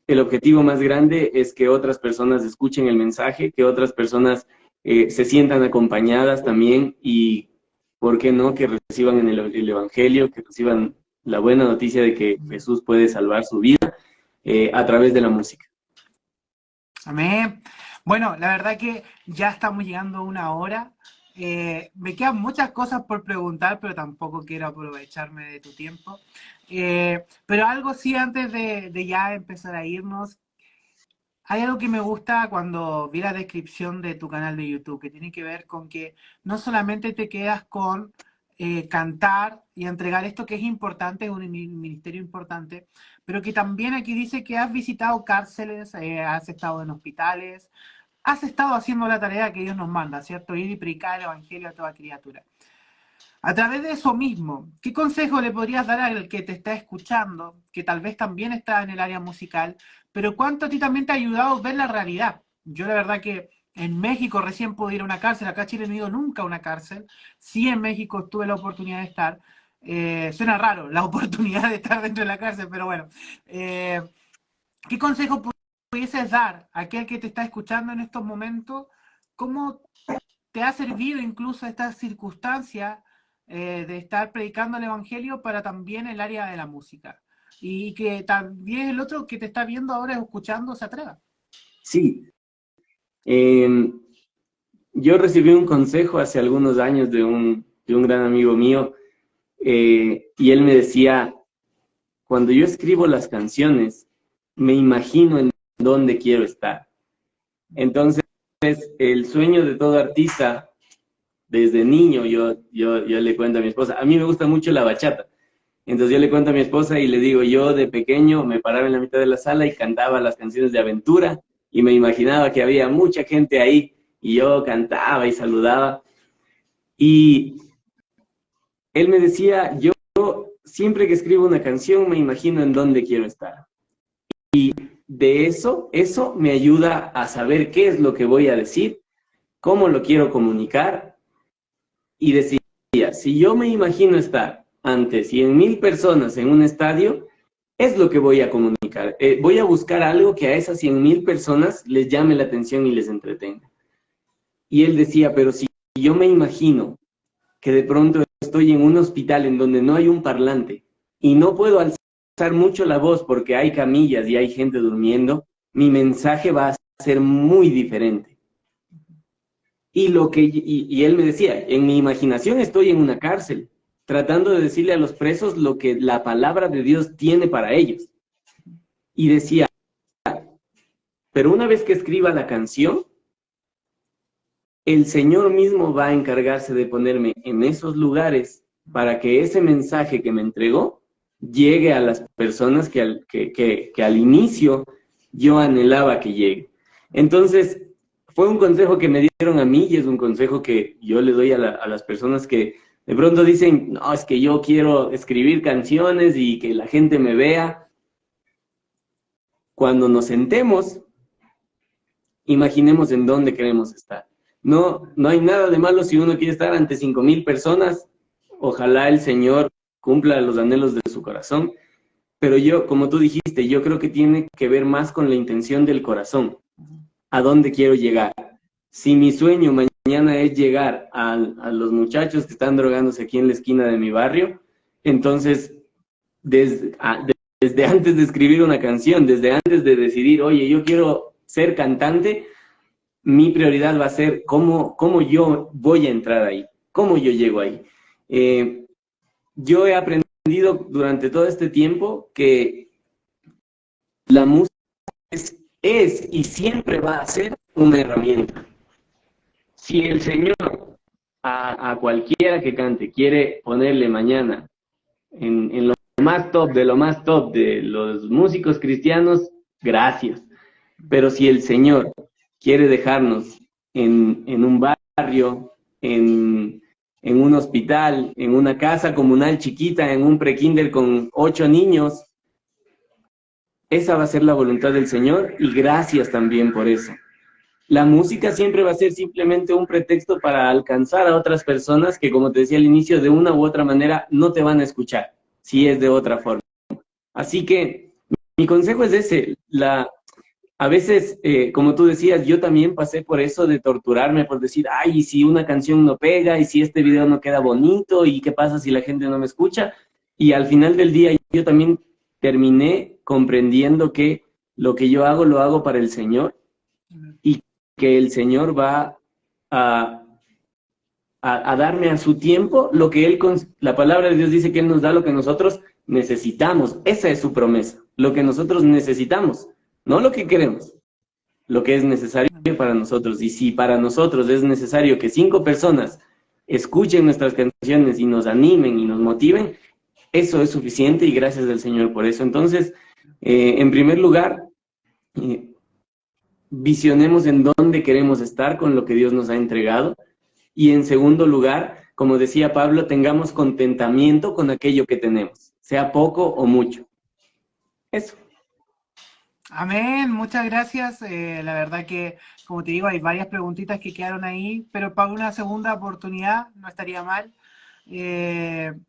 objetivo más grande es que otras personas escuchen el mensaje, que otras personas se sientan acompañadas también, y, ¿por qué no?, que reciban en el Evangelio, que reciban la buena noticia de que Jesús puede salvar su vida a través de la música. Amén. Bueno, la verdad que ya estamos llegando a una hora. Me quedan muchas cosas por preguntar, pero tampoco quiero aprovecharme de tu tiempo. Pero algo sí, antes de ya empezar a irnos, hay algo que me gusta cuando vi la descripción de tu canal de YouTube, que tiene que ver con que no solamente te quedas con cantar y entregar esto que es importante, es un ministerio importante, pero que también aquí dice que has visitado cárceles, has estado en hospitales, has estado haciendo la tarea que Dios nos manda, ¿cierto? Ir y predicar el Evangelio a toda criatura. A través de eso mismo, ¿qué consejo le podrías dar al que te está escuchando, que tal vez también está en el área musical, pero cuánto a ti también te ha ayudado a ver la realidad? Yo la verdad que en México recién pude ir a una cárcel, acá en Chile no he ido nunca a una cárcel, sí en México tuve la oportunidad de estar, suena raro la oportunidad de estar dentro de la cárcel, pero bueno, ¿qué consejo pudieses dar a aquel que te está escuchando en estos momentos? ¿Cómo te ha servido incluso esta circunstancia de estar predicando el Evangelio para también el área de la música? Y que también el otro que te está viendo ahora, escuchando, se atreva. Sí, yo recibí un consejo hace algunos años de un gran amigo mío, y él me decía, cuando yo escribo las canciones, me imagino en dónde quiero estar. Entonces, el sueño de todo artista, desde niño, yo le cuento a mi esposa, a mí me gusta mucho la bachata. Entonces yo le cuento a mi esposa y le digo, yo de pequeño me paraba en la mitad de la sala y cantaba las canciones de Aventura y me imaginaba que había mucha gente ahí y yo cantaba y saludaba. Y él me decía, yo siempre que escribo una canción me imagino en dónde quiero estar. Y de eso me ayuda a saber qué es lo que voy a decir, cómo lo quiero comunicar. Y decía, si yo me imagino estar ante 100,000 personas en un estadio, es lo que voy a comunicar. Voy a buscar algo que a esas 100,000 personas les llame la atención y les entretenga. Y él decía, pero si yo me imagino que de pronto estoy en un hospital en donde no hay un parlante y no puedo alzar mucho la voz porque hay camillas y hay gente durmiendo, mi mensaje va a ser muy diferente. Y él me decía, en mi imaginación estoy en una cárcel, tratando de decirle a los presos lo que la palabra de Dios tiene para ellos. Y decía, pero una vez que escriba la canción, el Señor mismo va a encargarse de ponerme en esos lugares para que ese mensaje que me entregó llegue a las personas que al inicio yo anhelaba que llegue. Entonces, fue un consejo que me dieron a mí y es un consejo que yo le doy a las personas que de pronto dicen, no, es que yo quiero escribir canciones y que la gente me vea. Cuando nos sentemos, imaginemos en dónde queremos estar. No hay nada de malo si uno quiere estar ante 5,000 personas. Ojalá el Señor cumpla los anhelos de su corazón. Pero yo, como tú dijiste, yo creo que tiene que ver más con la intención del corazón. ¿A dónde quiero llegar? Si mi sueño mañana es llegar a los muchachos que están drogándose aquí en la esquina de mi barrio, entonces, desde antes de escribir una canción, desde antes de decidir, oye, yo quiero ser cantante, mi prioridad va a ser cómo yo voy a entrar ahí, cómo yo llego ahí. Yo he aprendido durante todo este tiempo que la música es y siempre va a ser una herramienta. Si el Señor a cualquiera que cante quiere ponerle mañana en lo más top de los músicos cristianos, gracias. Pero si el Señor quiere dejarnos en un barrio, en un hospital, en una casa comunal chiquita, en un prekinder con 8 niños, esa va a ser la voluntad del Señor y gracias también por eso. La música siempre va a ser simplemente un pretexto para alcanzar a otras personas que, como te decía al inicio, de una u otra manera no te van a escuchar, si es de otra forma. Así que mi consejo es ese. A veces, como tú decías, yo también pasé por eso de torturarme, por decir, ay, y si una canción no pega, y si este video no queda bonito, y qué pasa si la gente no me escucha. Y al final del día yo también terminé comprendiendo que lo que yo hago, lo hago para el Señor, y que el Señor va a a darme a su tiempo lo que Él, la palabra de Dios dice que Él nos da lo que nosotros necesitamos. Esa es su promesa, lo que nosotros necesitamos, no lo que queremos, lo que es necesario para nosotros. Y si para nosotros es necesario que 5 personas escuchen nuestras canciones y nos animen y nos motiven, eso es suficiente y gracias al Señor por eso. Entonces, en primer lugar, visionemos en dónde queremos estar con lo que Dios nos ha entregado. Y en segundo lugar, como decía Pablo, tengamos contentamiento con aquello que tenemos, sea poco o mucho. Eso. Amén, muchas gracias. La verdad que, como te digo, hay varias preguntitas que quedaron ahí, pero para una segunda oportunidad no estaría mal. Le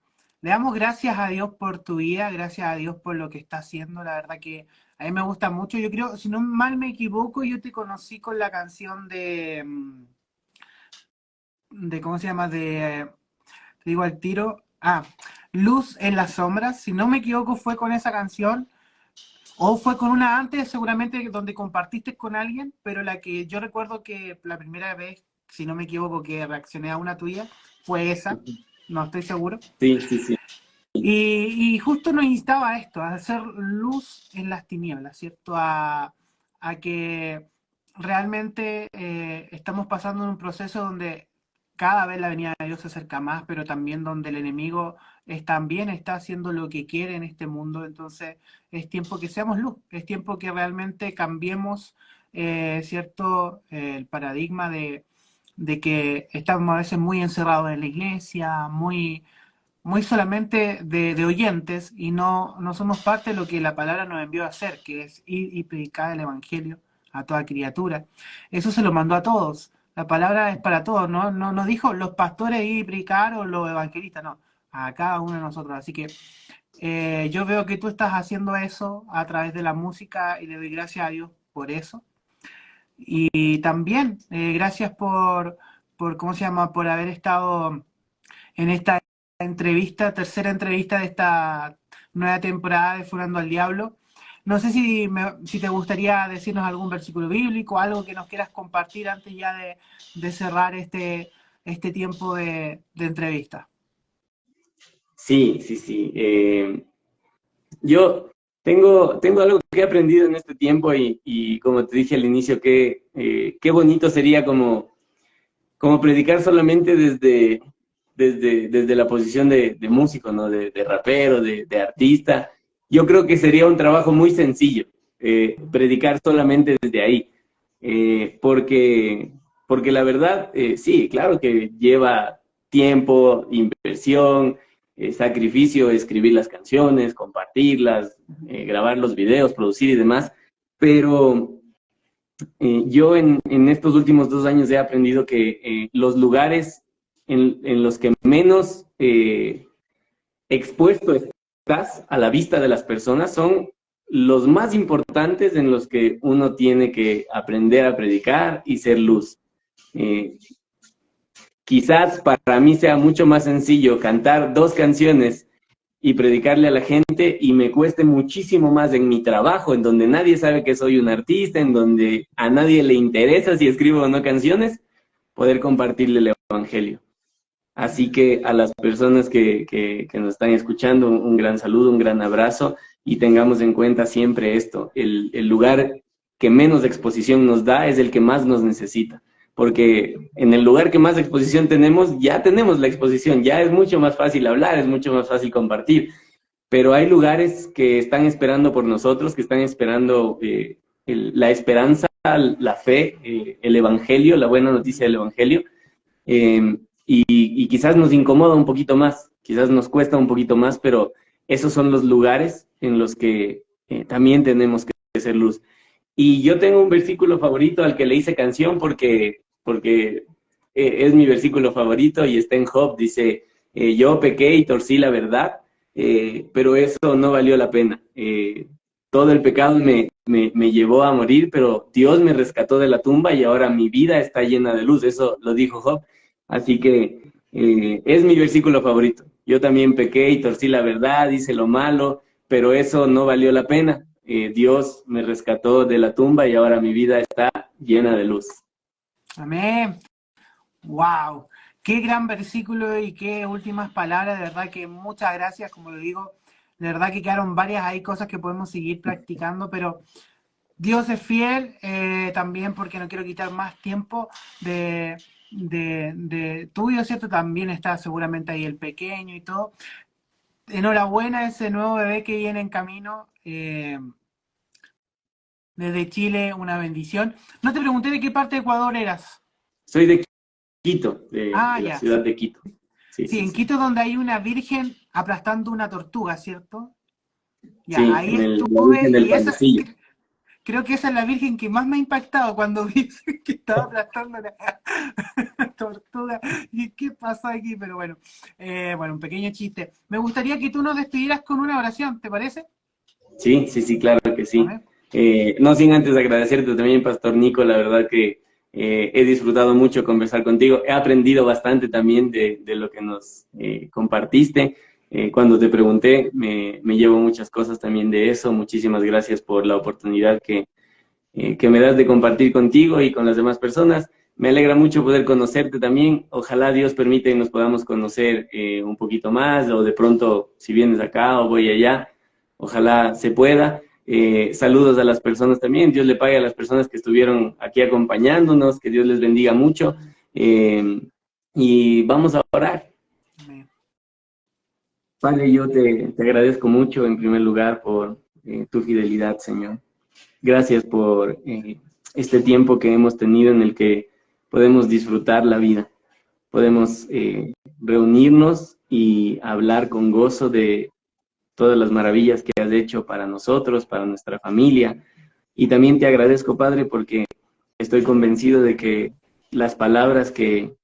damos gracias a Dios por tu vida, gracias a Dios por lo que está haciendo. La verdad que a mí me gusta mucho. Yo creo, si no mal me equivoco, yo te conocí con la canción de ¿cómo se llama? Te digo al tiro, Luz en las sombras. Si no me equivoco, fue con esa canción. O fue con una antes, seguramente, donde compartiste con alguien, pero la que yo recuerdo que la primera vez, si no me equivoco, que reaccioné a una tuya, fue esa, no estoy seguro. Sí, sí, sí. Y justo nos instaba a esto, a hacer luz en las tinieblas, ¿cierto? A que realmente estamos pasando en un proceso donde cada vez la venida de Dios se acerca más, pero también donde el enemigo también está haciendo lo que quiere en este mundo. Entonces es tiempo que seamos luz, es tiempo que realmente cambiemos, ¿cierto? El paradigma de que estamos a veces muy encerrados en la iglesia, muy solamente de oyentes, y no somos parte de lo que la palabra nos envió a hacer, que es ir y predicar el evangelio a toda criatura. Eso se lo mandó a todos. La palabra es para todos, no dijo los pastores ir y predicar o los evangelistas, no, a cada uno de nosotros. Así que yo veo que tú estás haciendo eso a través de la música y le doy gracias a Dios por eso. Y también gracias por, ¿cómo se llama?, por haber estado en esta tercera entrevista de esta nueva temporada de Furando al Diablo. No sé si te gustaría decirnos algún versículo bíblico, algo que nos quieras compartir antes ya de cerrar este tiempo de entrevista. Sí, sí, sí. Yo tengo algo que he aprendido en este tiempo y como te dije al inicio, qué bonito sería como predicar solamente desde la posición de músico, ¿no? De rapero, de artista. Yo creo que sería un trabajo muy sencillo, predicar solamente desde ahí, porque la verdad, sí, claro que lleva tiempo, inversión, sacrificio, escribir las canciones, compartirlas, grabar los videos, producir y demás, pero yo en estos últimos 2 años he aprendido que los lugares en los que menos expuesto estás a la vista de las personas son los más importantes en los que uno tiene que aprender a predicar y ser luz. Quizás para mí sea mucho más sencillo cantar 2 canciones y predicarle a la gente y me cueste muchísimo más en mi trabajo, en donde nadie sabe que soy un artista, en donde a nadie le interesa si escribo o no canciones, poder compartirle el evangelio. Así que a las personas que nos están escuchando, un gran saludo, un gran abrazo, y tengamos en cuenta siempre esto, el lugar que menos exposición nos da es el que más nos necesita, porque en el lugar que más exposición tenemos, ya tenemos la exposición, ya es mucho más fácil hablar, es mucho más fácil compartir, pero hay lugares que están esperando por nosotros, que están esperando la esperanza, la fe, el evangelio, la buena noticia del evangelio, y quizás nos incomoda un poquito más, quizás nos cuesta un poquito más, pero esos son los lugares en los que también tenemos que ser luz. Y yo tengo un versículo favorito al que le hice canción porque es mi versículo favorito y está en Job, dice, yo pequé y torcí la verdad, pero eso no valió la pena. Todo el pecado me llevó a morir, pero Dios me rescató de la tumba y ahora mi vida está llena de luz. Eso lo dijo Job. Así que es mi versículo favorito. Yo también pequé y torcí la verdad, hice lo malo, pero eso no valió la pena. Dios me rescató de la tumba y ahora mi vida está llena de luz. Amén. ¡Wow! qué gran versículo y qué últimas palabras, de verdad que muchas gracias, como lo digo, de verdad que quedaron varias, hay cosas que podemos seguir practicando, pero Dios es fiel, también porque no quiero quitar más tiempo de tuyo, ¿cierto? También está seguramente ahí el pequeño y todo. Enhorabuena a ese nuevo bebé que viene en camino. Desde Chile, una bendición. No te pregunté de qué parte de Ecuador eras. Soy de Quito, Ah, de la ya. ciudad de Quito. Sí, Sí, sí, en sí. Quito es donde hay una virgen aplastando una tortuga, ¿cierto? Ya, Sí, ahí en la Virgen estuve del y esa, Panecillo. creo que esa es la virgen que más me ha impactado cuando vi que estaba aplastando la tortuga. ¿Y qué pasó aquí? Pero bueno, bueno, un pequeño chiste. Me gustaría que tú nos despidieras con una oración, ¿te parece? Sí, sí, sí, claro que A sí. ver. No sin antes agradecerte también, Pastor Nico, la verdad que he disfrutado mucho conversar contigo. He aprendido bastante también de lo que nos compartiste. Cuando te pregunté, me llevo muchas cosas también de eso. Muchísimas gracias por la oportunidad que me das de compartir contigo y con las demás personas. Me alegra mucho poder conocerte también. Ojalá Dios permita y nos podamos conocer un poquito más, o de pronto si vienes acá o voy allá, ojalá se pueda. Saludos a las personas también. Dios le pague a las personas que estuvieron aquí acompañándonos, que Dios les bendiga mucho. Y vamos a orar. Amén. Padre, yo te agradezco mucho en primer lugar por tu fidelidad, Señor. Gracias por este tiempo que hemos tenido en el que podemos disfrutar la vida, podemos reunirnos y hablar con gozo de todas las maravillas que has hecho para nosotros, para nuestra familia. Y también te agradezco, Padre, porque estoy convencido de que las palabras que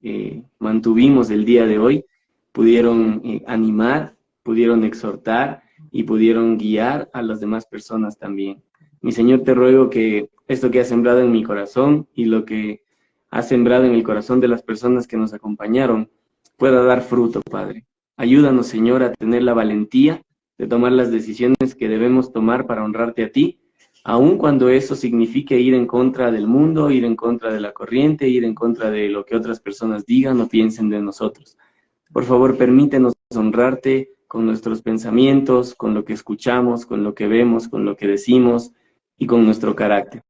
mantuvimos el día de hoy pudieron animar, pudieron exhortar y pudieron guiar a las demás personas también. Mi Señor, te ruego que esto que has sembrado en mi corazón y lo que has sembrado en el corazón de las personas que nos acompañaron pueda dar fruto, Padre. Ayúdanos, Señor, a tener la valentía de tomar las decisiones que debemos tomar para honrarte a ti, aun cuando eso signifique ir en contra del mundo, ir en contra de la corriente, ir en contra de lo que otras personas digan o piensen de nosotros. Por favor, permítenos honrarte con nuestros pensamientos, con lo que escuchamos, con lo que vemos, con lo que decimos y con nuestro carácter.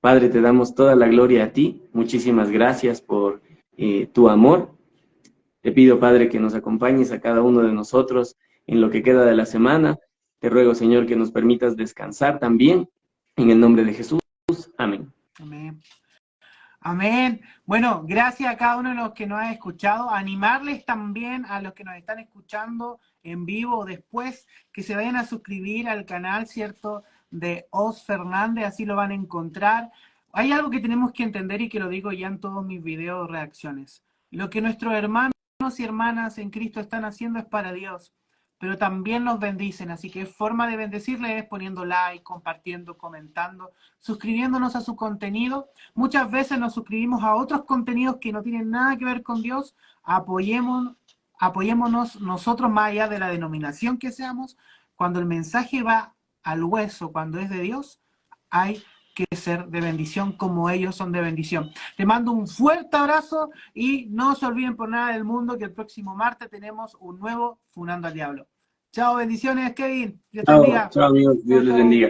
Padre, te damos toda la gloria a ti. Muchísimas gracias por tu amor. Te pido, Padre, que nos acompañes a cada uno de nosotros en lo que queda de la semana. Te ruego, Señor, que nos permitas descansar también. En el nombre de Jesús. Amén. Amén. Amén. Bueno, gracias a cada uno de los que nos ha escuchado. Animarles también a los que nos están escuchando en vivo o después que se vayan a suscribir al canal, ¿cierto? De Os Fernández, así lo van a encontrar. Hay algo que tenemos que entender y que lo digo ya en todos mis videos reacciones. Lo que nuestros hermanos y hermanas en Cristo están haciendo es para Dios, pero también nos bendicen, así que forma de bendecirles es poniendo like, compartiendo, comentando, suscribiéndonos a su contenido. Muchas veces nos suscribimos a otros contenidos que no tienen nada que ver con Dios. Apoyémonos nosotros más allá de la denominación que seamos. Cuando el mensaje va al hueso, cuando es de Dios, hay que ser de bendición como ellos son de bendición. Te mando un fuerte abrazo y no se olviden por nada del mundo que el próximo martes tenemos un nuevo Funando al Diablo. Chao, bendiciones, Kevin. Dios te Chao, bendiga. chao amigos. Dios les bendiga.